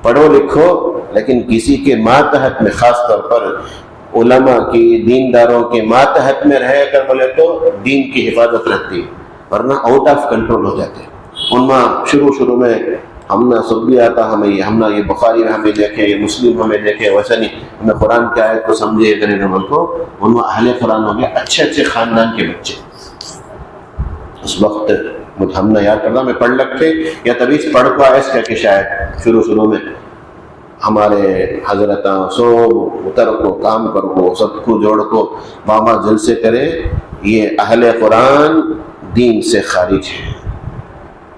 پڑھو لکھو لیکن کسی کے ماتحت میں، خاص طور پر علماء کی، دینداروں کے ماتحت میں رہ کر بولے تو دین کی حفاظت رہتی، ورنہ آؤٹ آف کنٹرول ہو جاتے۔ ان میں شروع میں ہم نہ سب بھی آتا، ہم نہ یہ بخاری میں ہمیں دیکھے، یہ مسلم ہمیں دیکھے، ویسا نہیں، ہمیں قرآن کی آیت کو سمجھے کرے گا بول کو ان میں اہل قرآن ہو گیا، اچھے خاندان کے بچے۔ اس وقت ہم نے یاد کرنا میں پڑھ لکھے یا تبھی پڑھ کو آئے اس کہ شاید شروع میں ہمارے حضرت سو اتر کو کام کرو، سب کو جوڑ کو ماما جلسے کرے، یہ اہل قرآن دین سے خارج ہے،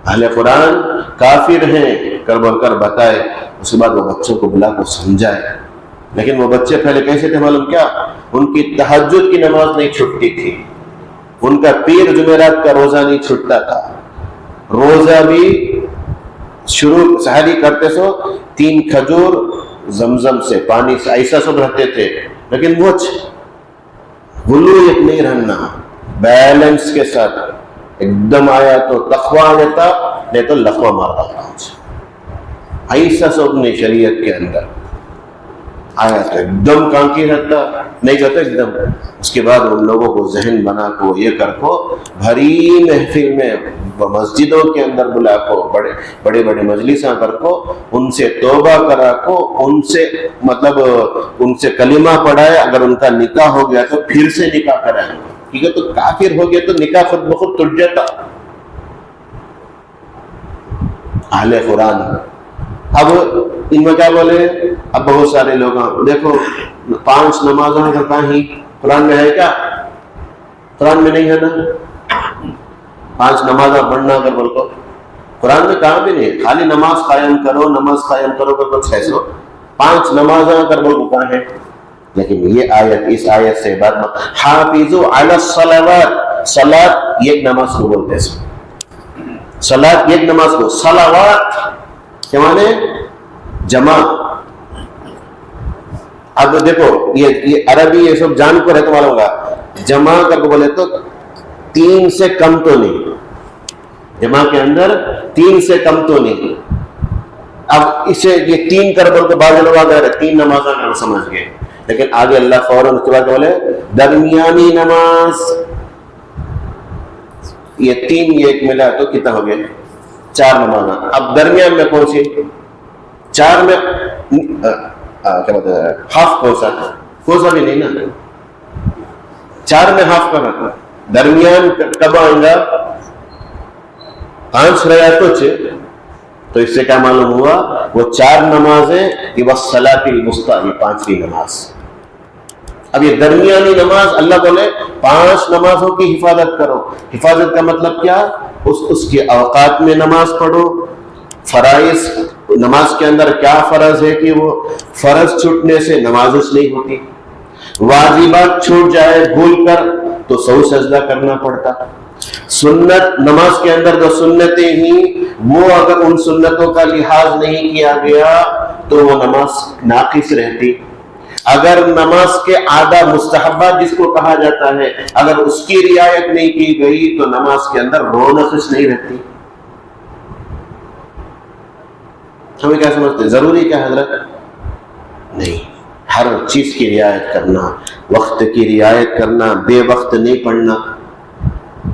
اہل قرآن کافر ہیں کر بول کر بتائے۔ اس کے بعد وہ بچوں کو بلا کو سمجھائے، لیکن وہ بچے پہلے کیسے تھے معلوم کیا، ان کی تہجد کی نماز نہیں چھٹتی تھی، ان کا پیر جمعرات کا روزہ نہیں چھٹتا تھا، روزہ بھی شروع سحری کرتے سو 3 کھجور زمزم سے پانی سے ایسا سب رہتے تھے، لیکن وہ غلو ایک نہیں رہنا، بیلنس کے ساتھ ایک دم آیا تو تقوی آتا، نہیں تو لقوہ مارتا تھا، ایسا سب نہیں شریعت کے اندر آیا تو ایک دم کانکی رہتا، نہیں کرتا ایک دم۔ اس کے بعد ان لوگوں کو ذہن بنا کو یہ کر کو بھری محفل میں مسجدوں کے اندر بلا کو بڑے بڑے مجلساں کر کو ان سے توبہ کرا کو ان سے مطلب ان سے کلمہ پڑھائے، اگر ان کا نکاح ہو گیا تو پھر سے نکاح کرائیں، ٹھیک ہے؟ تو کافر ہو گیا تو نکاح خود بخود ٹوٹ جاتا۔ اہل قرآن اب ان میں کیا بولے، اب بہت سارے لوگ دیکھو 5 نمازوں کا کہیں قرآن میں ہے کیا؟ قرآن میں نہیں ہے نا، 5 نمازیں پڑھنا اگر بول کو قرآن میں کہاں بھی نہیں، خالی نماز قائم کرو کر کچھ ہے سو 5 نمازیں اگر بول کو کہاں ہے؟ لیکن یہ آیت، اس آیت سے بات حافظوا علی الصلوات، صلاۃ ایک نماز کو بولتے ہیں، صلاۃ ایک نماز کو، صلوات کیا مانے؟ جمع۔ اب دیکھو یہ عربی یہ سب جان کو رہتا معلوم ہوگا، جمع کر کے بولے تو 3 سے کم تو نہیں، جمع کے اندر 3 سے کم تو نہیں۔ اب اسے یہ 3 کر بول کے بعض لوگ آگے 3 نمازیں کر سمجھ گئے، لیکن آگے اللہ فوراً اس کے بعد بولے درمیانی نماز، یہ 3 یہ ایک ملا تو کتنا ہو گیا؟ 4 نمازیں۔ اب درمیان میں کون سی؟ 4 میں کیا بتا ہے ہاف کون سا بھی نہیں نا، 4 میں ہاف کا رکھنا، درمیان کب آئیں گا؟ 5 رہا تو اس سے کیا معلوم ہوا وہ 4 نمازیں یہ والصلاۃ الوسطیٰ، یہ 5ویں نماز۔ اب یہ درمیانی نماز اللہ بولے 5 نمازوں کی حفاظت کرو۔ حفاظت کا مطلب کیا؟ اس کے اوقات میں نماز پڑھو، فرائض نماز کے اندر کیا فرض ہے کہ وہ فرض چھوٹنے سے نماز نہیں ہوتی، واجبات چھوٹ جائے بھول کر تو 100 سجدہ کرنا پڑتا، سنت نماز کے اندر جو سنتیں ہی وہ اگر ان سنتوں کا لحاظ نہیں کیا گیا تو وہ نماز ناقص رہتی، اگر نماز کے آدھا مستحبات جس کو کہا جاتا ہے اگر اس کی رعایت نہیں کی گئی تو نماز کے اندر رونق نہیں رہتی۔ ہمیں کیا سمجھتے ہیں ضروری کیا حضرت؟ نہیں، ہر چیز کی رعایت کرنا، وقت کی رعایت کرنا، بے وقت نہیں پڑھنا،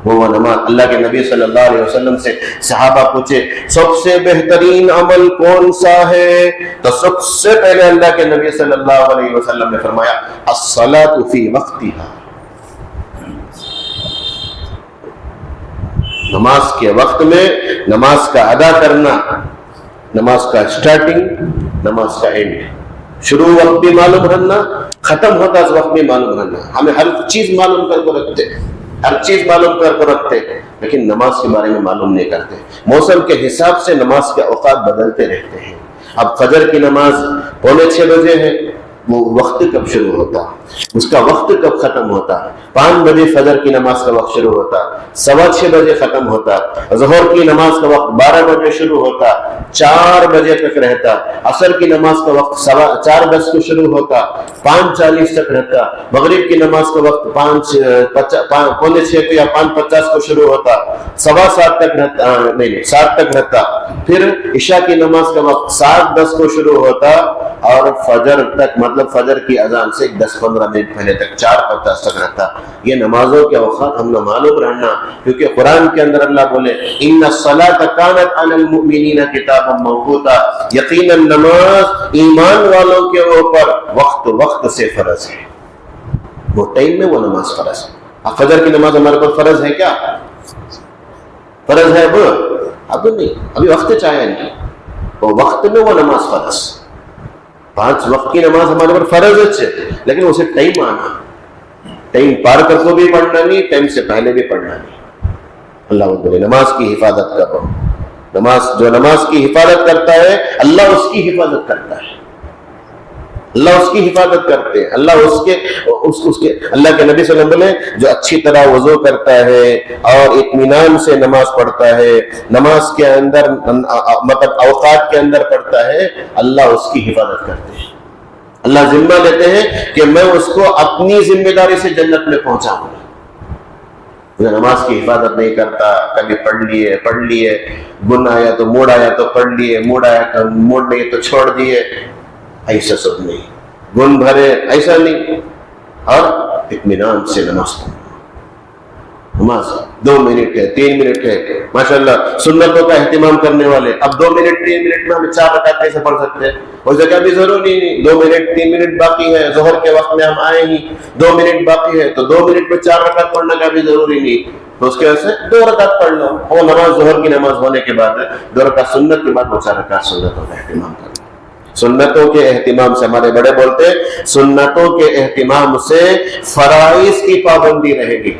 وہ نماز۔ اللہ کے نبی صلی اللہ علیہ وسلم سے صحابہ پوچھے سب سے بہترین عمل کون سا ہے؟ تو سب سے پہلے اللہ کے نبی صلی اللہ علیہ وسلم نے فرمایا الصلاۃ فی وقتہا، نماز کے وقت میں نماز کا ادا کرنا، نماز کا سٹارٹنگ، نماز کا اینڈ، شروع وقت بھی معلوم رہنا، ختم ہوتا اس وقت بھی معلوم رہنا۔ ہمیں ہر چیز معلوم کر کے رکھتے، ہر چیز معلوم کر کے رکھتے، لیکن نماز کے بارے میں معلوم نہیں کرتے۔ موسم کے حساب سے نماز کے اوقات بدلتے رہتے ہیں۔ اب فجر کی نماز 5:45 بجے ہے، وہ وقت کب شروع ہوتا، اس کا وقت کب ختم ہوتا؟ 5 بجے فجر کی نماز کا وقت شروع ہوتا، 6:15 بجے ختم ہوتا، ظہر کی نماز کا وقت 12 بجے شروع ہوتا، 4 بجے تک رہتا، عصر کی نماز کا وقت 4:10 کو شروع ہوتا، 5:40 تک رہتا، مغرب کی نماز کا وقت 5:45 کو یا 5:50 کو شروع ہوتا، 7:15 تک رہتا، نہیں 7 تک رہتا، پھر عشاء کی نماز کا وقت 7:10 کو شروع ہوتا اور فجر تک مطلب فجر کی اذان سے 10-15 منٹ پہلے تک 4:50 تک رہتا۔ یہ نمازوں کے اوقات ہم نے معلوم رہنا، کیونکہ قرآن کے اندر اللہ بولے ان الصلاۃ کانت علی المؤمنین کتابا موقوتا، یقیناً نماز ایمان والوں کے اوپر وقت سے فرض ہے، وہ ٹائم میں وہ نماز فرض ہے۔ اب فجر کی نماز ہمارے پر فرض ہے کیا؟ فرض ہے اب نہیں، ابھی وقت چاہے نہیں، وہ وقت میں وہ نماز فرض۔ 5 وقت کی نماز ہمارے پر فرض ہے، لیکن اسے ٹائم آنا، ٹائم پار کر کو بھی پڑھنا نہیں، ٹائم سے پہلے بھی پڑھنا نہیں۔ اللہ بولے نماز کی حفاظت کرو، جو نماز کی حفاظت کرتا ہے اللہ اس کی حفاظت کرتا ہے۔ اللہ اس کی حفاظت کرتے ہیں. اللہ اللہ کے نبی صلی اللہ علیہ وسلم بولے جو اچھی طرح وضو کرتا ہے اور اطمینان سے نماز پڑھتا ہے، نماز کے اندر مطلب اوقات کے اندر پڑھتا ہے، اللہ اس کی حفاظت کرتے ہیں. اللہ ذمہ لیتے ہیں کہ میں اس کو اپنی ذمہ داری سے جنت میں پہنچاؤں گا. جو نماز کی حفاظت نہیں کرتا، کبھی پڑھ لیے، گن آیا تو موڑ آیا تو پڑھ لیے، موڑ آیا تو موڑ لیے تو چھوڑ دیے، ایسا سب نہیں. گن بھرے ایسا نہیں، اور اطمینان سے نماز پڑھنا. نماز 2 منٹ ہے، 3 منٹ ہے، ماشاءاللہ سنتوں کا اہتمام کرنے والے. اب 2 منٹ 3 منٹ میں ہم 4 رکعت کیسے پڑھ سکتے ہیں؟ اس جگہ بھی ضروری نہیں. 2 منٹ 3 منٹ باقی ہے، ظہر کے وقت میں ہم آئے ہی 2 منٹ باقی ہے، تو 2 منٹ میں 4 رکعت پڑھنے کا بھی ضروری نہیں. تو اس کے وجہ سے 2 رکعت پڑھ لو. وہ نماز ظہر کی نماز ہونے کے بعد 2 رکعت سنت کے بعد وہ 4 رکعت سنتوں کا اہتمام کرنا. سنتوں کے اہتمام سے، ہمارے بڑے بولتے ہیں، سنتوں کے اہتمام سے فرائض کی پابندی رہے گی.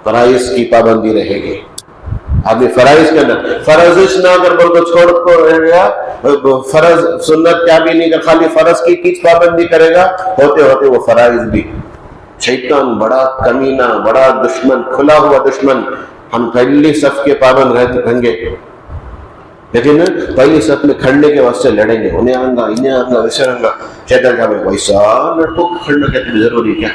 فرائض کی پابندی رہے گی. آدمی فرائض کے اندر فرض نہ اگر بول کو چھوڑ کو رہ گیا، فرض سنت کیا بھی نہیں، خالی فرض کی پابندی کرے گا، ہوتے ہوتے وہ فرائض بھی. شیطان بڑا کمینہ، بڑا دشمن، کھلا ہوا دشمن. ہم پہلی صف کے پابند رہیں گے، لیکن پہلی صف میں کھڑنے کے واسطے لڑیں گے. انہیں آنگا انہیں آنگا ویسے آنگا. شیطان کہا ویسا لڑکوں کو کھڑنا کہتے ضروری کیا؟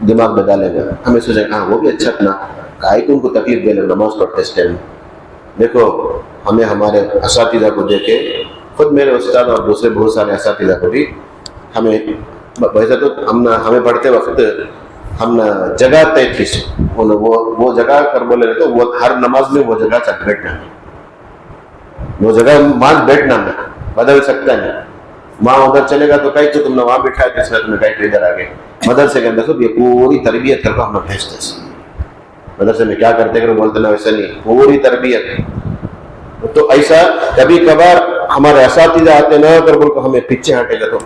دماغ میں ڈالے گا. ہمیں سوچیں ہاں وہ بھی اچھا اپنا کائی کو ان کو تکلیف دے لے نماز پڑھتے اس ٹائم. دیکھو ہمیں ہمارے اساتذہ کو دیکھے، خود میرے استاد اور دوسرے بہت سارے اساتذہ کو بھی، ہمیں ویسے تو ہمیں پڑھتے وقت ہم جگہ طے تھی، وہ جگہ کر بولے تو وہ ہر نماز میں وہ جگہ چک بیٹھنا ہے، وہ جگہ مان بیٹھنا ہے، بدل سکتا ہے. ماں ادھر چلے گا تو کہیں تو تم نے وہاں بٹھایا تھا، اس میں تمہیں کہیں ادھر آگے. مدرسے کے اندر سب یہ پوری تربیت کر کے ہم نے بھیجتے. مدرسے میں کیا کرتے کہ بولتے نا ویسا نہیں، پوری تربیت. تو ایسا کبھی کبھار ہمارے اساتذہ آتے نہ کر بول کو ہمیں پیچھے ہٹے گا، تو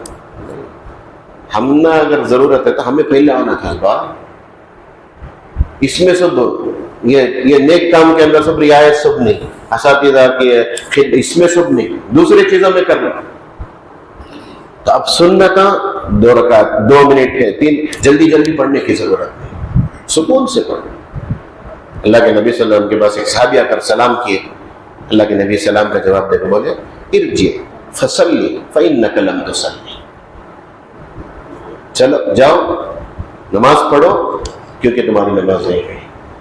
ہم نہ اگر ضرورت ہے تو ہمیں پہلے آنا تھا. اس میں سب یہ نیک کام کے اندر سب رعایت سب نہیں، اساتذہ کی اس میں سب نہیں، دوسری چیزوں میں کرنا. تو اب سنتا 2 رکعت 2 منٹ ہے، 3 جلدی پڑھنے کی ضرورت نہیں، سکون سے پڑھنا. اللہ کے نبی صلی اللہ علیہ وسلم کے پاس ایک صحابی آ کر سلام کیے. اللہ کے نبی سلام کا جواب دے کے بولے ارجع فصلی فإنک لم تصلی. چلو جاؤ نماز پڑھو کیونکہ تمہاری نماز نہیں ہوئی.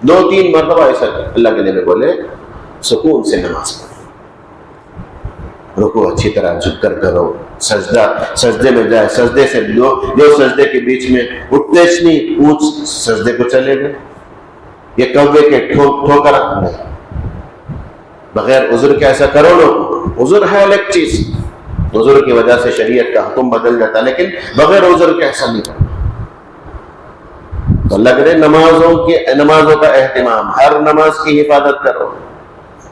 2-3 مرتبہ ایسا اللہ کے نبی بولے سکون سے نماز پڑھو. رکوع اچھی طرح جھک کر کرو، سجدے میں جائے، سجدے سے دو سجدے کے بیچ میں اٹھتے نہیں، اونچ سجدے کو چلے گئے. یہ کوے کے ٹھوکر نہیں، بغیر عذر کے ایسا کرو لو. عذر ہے الگ چیز، عذر کی وجہ سے شریعت کا حکم بدل جاتا ہے، لیکن بغیر عذر کے ایسا نہیں کرنا. تو اللہ کرے نمازوں کا اہتمام، ہر نماز کی حفاظت کرو،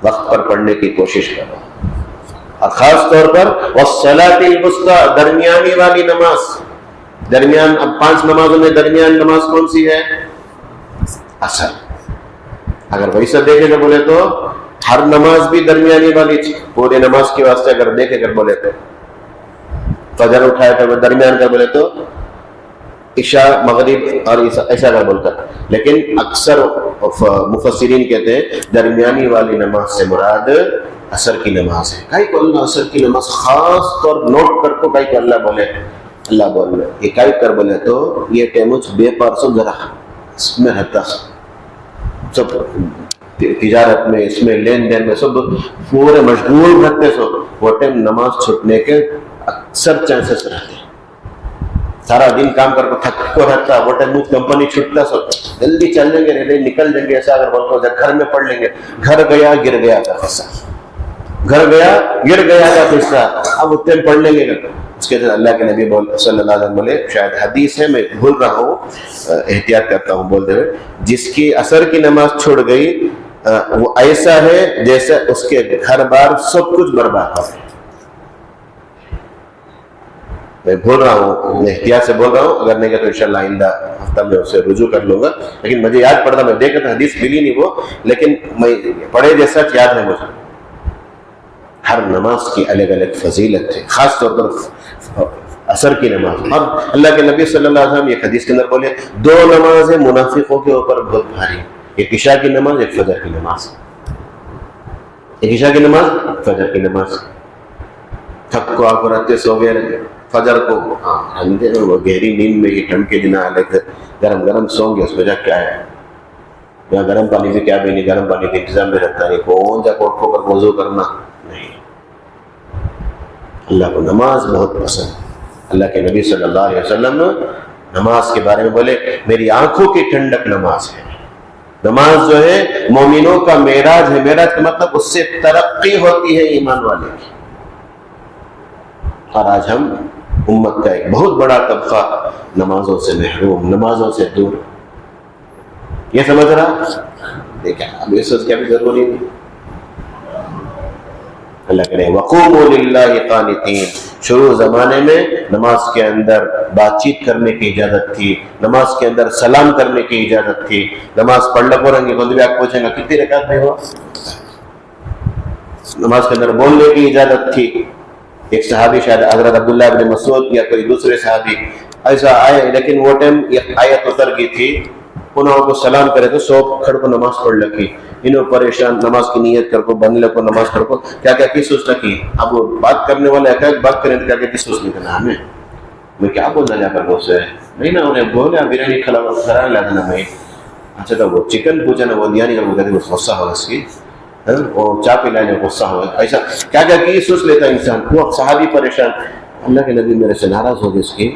وقت پر پڑھنے کی کوشش کرو، اور خاص طور پر والصلاۃ الوسطیٰ، درمیانی والی نماز. درمیان، اب 5 نمازوں میں درمیان نماز کون سی ہے؟ اثر. اگر ویسا دیکھے گا بولے تو ہر نماز بھی درمیانی والی تھی. پورے نماز کے واسطے اگر دیکھے کر بولے تو فجر اٹھائے کر درمیان کا بولے تو عشاء مغرب اور ایسا کا بول کر. لیکن اکثر مفسرین کہتے ہیں درمیانی والی نماز سے مراد اثر کی نماز ہے. کئی کو اللہ اثر کی نماز خاص طور نوٹ کر کو کئی کو اللہ بول یہ کئی کر بولے تو یہ ٹیموچ بے پارسو ذرا اس میں رہتا سب تجارت میں، اس میں لین دین میں سب پورے مشغول رہتے. سو وہ ٹائم نماز چھوٹنے کے اکثر چانسز رہتے. سارا دن کام کر کے تھک کو رہتا، وہ ٹائم کمپنی چھوٹتا، سب جلدی چل لیں گے، نکل دیں گے. ایسا اگر بولتے گھر میں پڑھ لیں گے، گھر گیا گر گیا کا قصہ، گھر گیا گر گیا کا قصہ. اب اس ٹائم پڑھ لیں گے. اس کے بعد اللہ کے نبی صلی اللہ علیہ وسلم بولے، شاید حدیث ہے میں بھول رہا ہوں، احتیاط کرتا ہوں بولتے ہوئے، جس کی اثر کی نماز چھوڑ گئی وہ ایسا ہے جیسے اس کے گھر بار سب کچھ برباد ہو گیا. میں بھول رہا ہوں، احتیاط سے بول رہا ہوں، اگر نہیں کہ تو انشاءاللہ آئندہ ہفتہ میں اسے رجوع کر لوں گا. لیکن مجھے یاد پڑتا، میں دیکھا تھا حدیث ملی نہیں وہ، لیکن میں پڑھے جیسا یاد ہے مجھے. ہر ہر نماز کی الگ الگ فضیلت ہے، خاص طور پر عصر کی نماز. اور اللہ کے نبی صلی اللہ علیہ وسلم ایک حدیث کے اندر بولے 2 نمازیں منافقوں کے اوپر بہت بھاری، ایک عشاء کی نماز، ایک فجر کی نماز. ایک عشاء کی نماز، فجر کی نماز. تھک کو آپ رہتے سو گئے، فجر کو وہ گہری نیند میں یہ ٹھنڈ کے دن الگ گرم گرم سو گے، اس وجہ کیا ہے؟ یہاں گرم پانی سے کیا بھی نہیں، گرم پانی کے انتظام میں رہتا ہے، کون جا کوٹ کو کر وضو کرنا نہیں. اللہ کو نماز بہت پسند. اللہ کے نبی صلی اللہ علیہ وسلم نماز کے بارے میں بولے میری آنکھوں کی ٹھنڈک نماز ہے. نماز جو ہے مومنوں کا معراج ہے. معراج کا مطلب اس سے ترقی ہوتی ہے ایمان والے کی. اور آج ہم امت کا ایک بہت بڑا طبقہ نمازوں سے محروم، نمازوں سے دور. یہ سمجھ رہا؟ دیکھیں اب یہ سوچ کیا بھی ضروری نہیں. اللہ کرے وقوموا للہ قانتین. شروع زمانے میں نماز کے اندر بات چیت کرنے کی اجازت تھی، نماز کے اندر سلام کرنے کی اجازت تھی. نماز پڑھ لگو رہیں گے تو بھی آپ پوچھیں گا کتنی رکعت میں ہوا. نماز کے اندر بولنے کی اجازت تھی. ایک صحابی شاید حضرت عبداللہ ابن مسعود یا کوئی دوسرے صحابی ایسا آئے، لیکن وہ ٹائم ایک آیت اتر گئی تھی، انہوں کو سلام کرے تو سو کھڑ کو نماز پڑھ لگی. انہوں پریشان نماز کی نیت کر کو بند لگو نماز کر کو کیا کیا کی سوچ لگی. اب وہ بات کرنے والے ایک بات کریں کیا کیا کی سوچ نہیں کرنا ہمیں. میں کیا بولنا جا کر وہ سے نہیں نا انہیں بولا بریانی کھلا لاتا نا میں. اچھا تو وہ چکن پوچھا نا وہ دیا نہیں کر وہ کہتے وہ غصہ ہوگا اس کی، وہ چاہ پی لانے غصہ ہوگا. ایسا کیا کیا کی سوچ لیتا انسان. وہ صحابی پریشان، اللہ کے نبی میرے سے ناراض ہو گئے اس کی.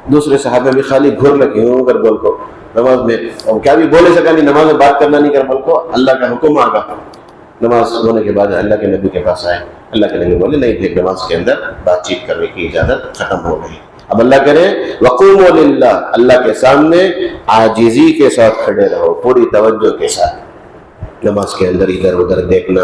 دوسرے صحابہ بھی خالی گھر لگے ہوں کر بول کو نماز میں، اور کیا بھی بولے سکا نہیں، نماز میں بات کرنا نہیں کر بول کو اللہ کا حکم آگا. نماز ہونے کے بعد اللہ کے نبی کے پاس آئے. اللہ کے نبی بولے نہیں پھر نماز کے اندر بات چیت کرنے کی اجازت ختم ہو گئی. اب اللہ کرے وقوموا للہ، اللہ کے سامنے عاجزی کے ساتھ کھڑے رہو، پوری توجہ کے ساتھ. نماز کے اندر ادھر ادھر دیکھنا،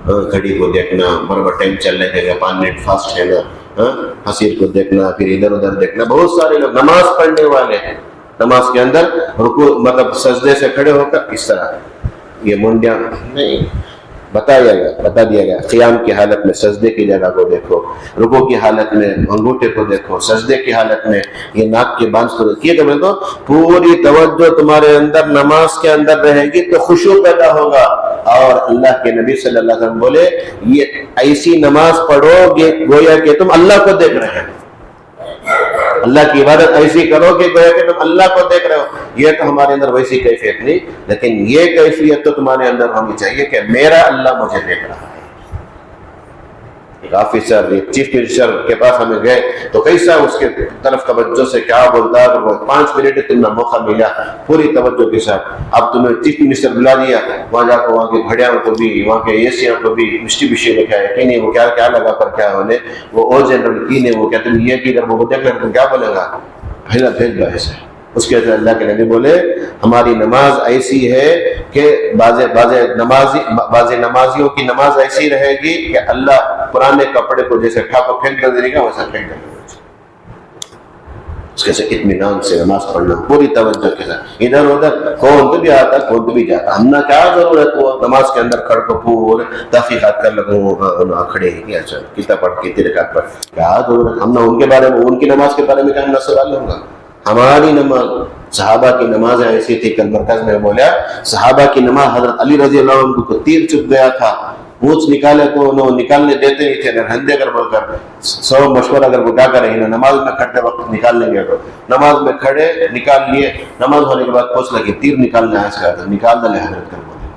گھڑی کو دیکھنا، برابر ٹائم چلنے دے گا 5 منٹ فاسٹ ہے نا، حسیر کو دیکھنا، پھر ادھر ادھر دیکھنا. بہت سارے لوگ نماز پڑھنے والے ہیں نماز کے اندر رکوع مطلب سجدے سے کھڑے ہو کر اس طرح یہ منڈیاں نہیں. بتا دیا گیا قیام کی حالت میں سجدے کی جگہ کو دیکھو، رکوع کی حالت میں انگوٹھے کو دیکھو، سجدے کی حالت میں یہ ناک کے بانس کو کیے تو تو پوری توجہ تمہارے اندر نماز کے اندر رہے گی تو خشوع پیدا ہوگا. اور اللہ کے نبی صلی اللہ علیہ وسلم بولے یہ ایسی نماز پڑھو گے گویا کہ تم اللہ کو دیکھ رہے ہو. اللہ کی عبادت ایسی کرو کہ گویا کہ تم اللہ کو دیکھ رہے ہو. یہ تو ہمارے اندر ویسی کیفیت نہیں، لیکن یہ کیفیت تو تمہارے اندر ہونی چاہیے کہ میرا اللہ مجھے دیکھ رہا ہے. ایک آفیسر، ایک چیف منسٹر کے پاس ہمیں گئے تو کیسا اس کے طرف توجہ سے کیا بولتا ہے. 5 منٹ تمہیں موقع ملا پوری توجہ کے ساتھ. اب تمہیں چیف منسٹر بلا دیا، وہاں جا کر وہاں کے گھڑیاں کو بھی، وہاں کے ایسیاں کو بھی ڈسٹریبیوشن لکھا ہے کہ نہیں وہ کیا لگا کر کیا ہونے وہ او جنرل کی نے وہ کہتے ہیں یہ کی وہ دیکھ رہے تم کیا بولے گا بھیج دو ایسے. اس کے اللہ کے نبی بولے ہماری نماز ایسی ہے کہ بعض نمازیوں کی نماز ایسی رہے گی کہ اللہ پرانے کپڑے کو جیسے اٹھا کو پھینک کر دے گا ویسا پھینک دے گا. اس کے سے اطمینان سے نماز پڑھنا پوری توجہ کے ساتھ. ادھر ادھر کون تو بھی آتا کون تو بھی جاتا. ہم نے کیا ضرورت ہوا نماز کے اندر کھڑ کو پور تحقیقات کر لگوں کھڑے ہیں اچھا کتنا پڑھ کے تیرے کا پڑھ کیا ضرورت. ہم نے ان کے بارے میں ان کی نماز کے بارے میں کیا سوال لوں گا. ہماری نماز صحابہ کی نماز ایسی تھی. کل مرکز میں بولا صحابہ کی نماز حضرت علی رضی اللہ عنہ کو تیر چپ گیا تھا، مونچھ نکالے تو انہوں نکالنے دیتے نہیں تھے. اگر ہندے کر بول کر 100 مشورہ اگر وہ کیا کریں انہوں نماز میں کھڑتے وقت نکال لیں گے. نماز میں کھڑے نکال لیے، نماز ہونے کے بعد پوچھ لگے تیر نکالنا ہے اس کا نکال ڈالے حضرت کر بولے.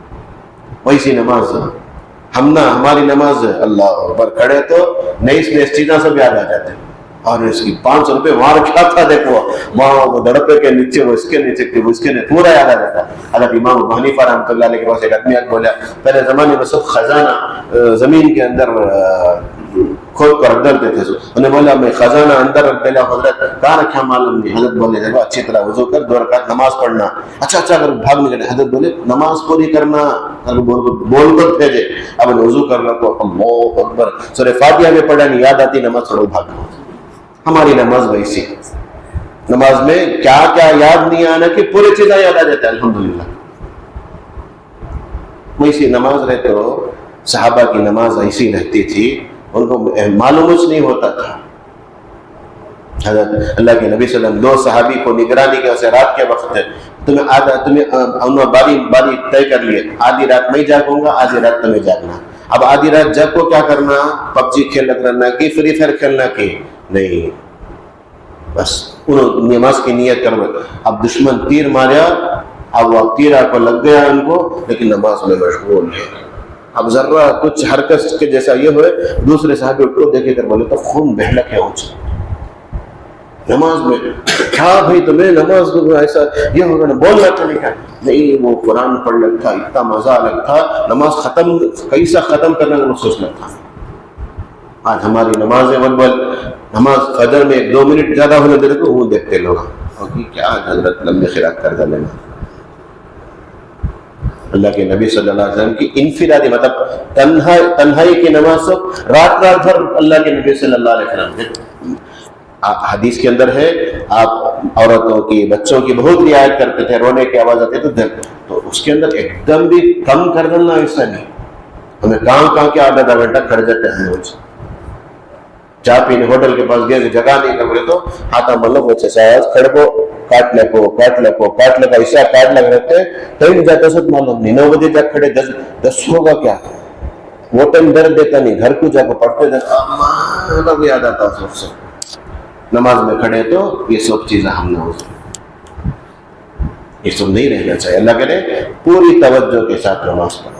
ویسی نماز ہم نہ ہماری نماز اللہ اکبر کھڑے تو نئی چیزیں سب یاد آ جاتے ہیں. اور اس کی 500 روپے وہاں رکھا تھا دیکھو وہاں وہ دڑپے کے نیچے وہ اس کے نیچے وہ اس کے نیچے پورا یاد آ جاتا. حضرت امام ابو حنیفہ رحمۃ اللہ علیہ کے پاس ایک آدمی بولا پہلے زمانے میں سب خزانہ زمین کے اندر کھود کر رکھ ڈالتے تھے. انہیں بولا میں خزانہ اندر رکھ ڈالا. حضرت کہاں رکھا معلوم نہیں. حضرت بولے دیکھو اچھی طرح وضو کر 2 رکعت نماز پڑھنا. اچھا اگر بھاگ نکلے حضرت بولے نماز پوری کرنا بول کر بھیجے. اب وضو کر رہا تو اللہ اکبر سورہ فاتحہ میں پڑھا نہیں یاد آتی نماز چھوڑو بھاگ. ہماری نماز ویسی نماز میں کیا کیا یاد نہیں آنا کہ پوری چیزیں یاد آ جاتا ہے الحمدللہ. ویسی نماز رہے تو صحابہ کی نماز ایسی رہتی تھی، ان کو معلوم نہیں ہوتا تھا. حضرت اللہ کے نبی صلی اللہ علیہ وسلم 2 صحابی کو نگرانی کے واسطے رات کے وقت ہے، تمہیں باری طے کر لیے، آدھی رات میں جاگوں گا، آدھی رات تمہیں جاگنا. اب آدھی رات جگ کو کیا کرنا؟ PUBG کھیل کرنا کی، فری فائر کھیلنا کی؟ نہیں، بس انہوں نماز کی نیت کرنا. اب دشمن تیر ماریا، اب وہ تیرا کو لگ گیا ان کو، لیکن نماز میں مشغول ہے. اب ذرا کچھ حرکت کے جیسا یہ ہوئے، دوسرے صحابی کو دیکھے کر بولے تو خون بہلک ہے اونچا نماز میں. کیا بھائی تمہیں نماز ایسا یہ ہوگا نا، بولنا تو نہیں، وہ قرآن پڑھ لگ تھا، اتنا مزہ الگ تھا، نماز ختم کیسا ختم کرنے کا سوچ لگ تھا. آج ہماری نمازیں بلبل، نماز فجر میں 1-2 منٹ زیادہ ہونے دے تو وہ دیکھتے لوگ کیا حضرت لمبے خیرات کر دے لینا. اللہ کے نبی صلی اللہ علیہ وسلم کی انفرادی مطلب تنہائی کی نماز، سب رات بھر اللہ کے نبی صلی اللہ علیہ وسلم. حدیث کے اندر ہے آپ عورتوں کی بچوں کی بہت رعایت کرتے تھے، رونے کی آواز آتی تو اس کے اندر ایک دم بھی کم کر دینا ایسا نہیں. ہمیں کہاں کے آدھا گھنٹہ کھڑ جاتے ہیں. چائے پینے ہوٹل کے پاس گئے، جگہ نہیں کر بولے تو ہاتھا مطلب اچھے سے کھڑ کو کاٹ لے ایسا کاٹ لگ رہتے ٹائم جاتا سب معلوم نہیں. 9 بجے جا کھڑے 10 ہوگا کیا، وہ ٹائم درد دیتا نہیں. گھر کو جا کے پڑھتے یاد آتا سے نماز میں کھڑے تو یہ سب چیزیں ہم نے یہ سب نہیں رہنا چاہیے. اللہ کرے پوری توجہ کے ساتھ نماز پڑھو.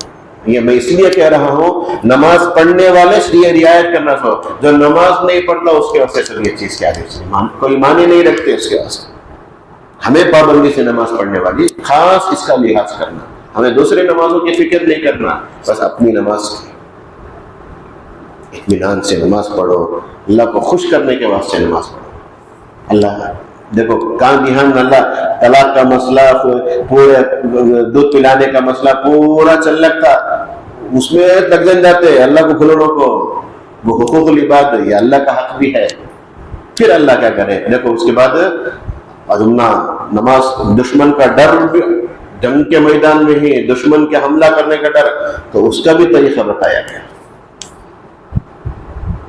یہ میں اس لیے کہہ رہا ہوں، نماز پڑھنے والے سے یہ رعایت کرنا سو، جو نماز نہیں پڑھتا اس کے واسطے سب یہ چیز کیا ہے، کوئی معنی نہیں رکھتے اس کے واسطے. ہمیں پابندی سے نماز پڑھنے والی خاص اس کا لحاظ کرنا، ہمیں دوسرے نمازوں کی فکر نہیں کرنا، بس اپنی نماز کی اطمینان سے نماز پڑھو. اللہ کو خوش کرنے کے واسطے نماز پڑھو. اللہ دیکھو کہاں دھیان، اللہ طلاق کا مسئلہ، پورے دودھ پلانے کا مسئلہ پورا چل لگتا، اس میں لگ جاتے. اللہ کو کھلونوں کو وہ حقوق العباد ہے، یہ اللہ کا حق بھی ہے. پھر اللہ کیا کرے؟ دیکھو اس کے بعد نماز، دشمن کا ڈر، جنگ کے میدان میں ہی دشمن کے حملہ کرنے کا ڈر، تو اس کا بھی طریقہ بتایا گیا.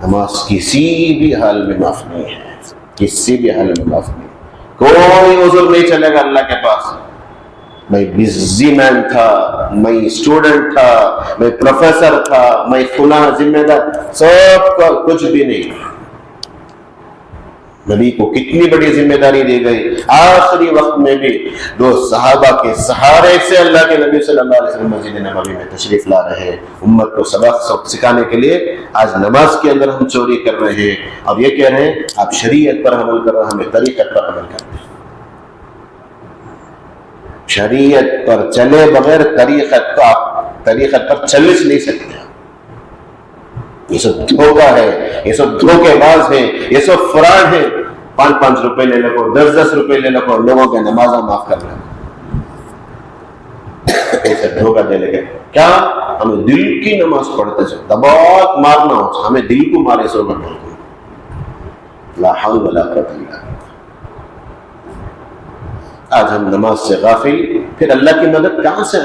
نماز کسی بھی حال میں معاف نہیں ہے، کسی بھی حال میں معاف نہیں. کوئی عذر نہیں چلے گا اللہ کے پاس. میں بزی مین تھا، میں اسٹوڈنٹ تھا، میں پروفیسر تھا، میں فلاں ذمہ دار، سب کا کچھ بھی نہیں. نبی کو کتنی بڑی ذمہ داری دی گئی. آخری وقت میں بھی 2 صحابہ کے سہارے سے اللہ کے نبی صلی اللہ علیہ وسلم مسجد نبوی میں تشریف لا رہے ہیں، امت کو سبق سکھانے کے لیے. آج نماز کے اندر ہم چوری کر رہے ہیں، اب یہ کہہ رہے ہیں آپ شریعت پر عمل کرو، ہمیں طریقت پر عمل کرنا ہے. شریعت پر چلے بغیر طریقت پر چل نہیں سکتے. یہ سب دھوکہ ہے، یہ سب دھوکے باز ہیں، یہ سب فراڈ ہیں. 5-5 روپے لے لو، 10-10 روپے لے لو، لوگوں کے نمازاں معاف کر لیں. ایسے دھوکہ دے لے گئے. کیا ہمیں دل کی نماز پڑھتے سے دباؤ مارنا ہو، ہمیں دل کو مارے سو بن لا حول ولا قوت الا باللہ. آج ہم نماز سے غافل، پھر اللہ کی مدد کہاں سے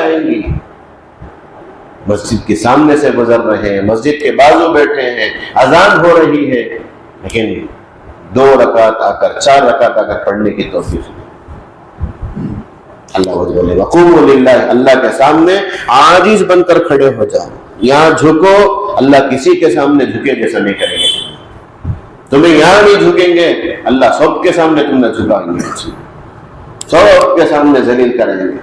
آئیں گی؟ مسجد کے سامنے سے گزر رہے ہیں، مسجد کے بازو بیٹھے ہیں، اذان ہو رہی ہے، لیکن 2 رکعت آ کر 4 رکعت آ کر پڑھنے کی توفیق نہیں. اللہ بولے وقوموا للہ، اللہ کے سامنے عاجز بن کر کھڑے ہو جاؤ. یہاں جھکو، اللہ کسی کے سامنے جھکے جیسا نہیں کریں گے. تمہیں یہاں نہیں جھکیں گے، اللہ سب کے سامنے تم نے جھکائیں گے، سب کے سامنے ذلیل کریں گے.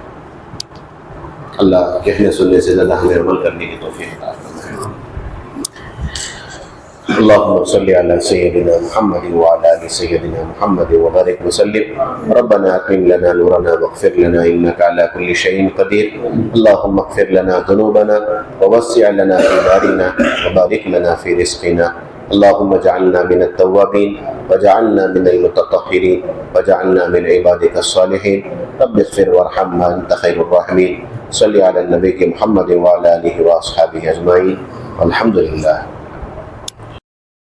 اللہ کہنے سننے سے زیادہ ہمیں عمل کرنے کی توفیق عطا فرمائے. اللهم صل على سيدنا محمد وعلى ال سيدنا محمد وبارك وسلم. ربنا اتم لنا نورنا واغفر لنا انك على كل شيء قدير. اللهم اغفر لنا ذنوبنا ووسع لنا في دارنا وبارك لنا في رزقنا. اللهم اجعلنا من التوابين واجعلنا من المتطهرين واجعلنا من عبادك الصالحين. رب اغفر وارحم وانت خير الراحمين. صل على النبي محمد وعلى اله واصحابه اجمعين والحمد لله.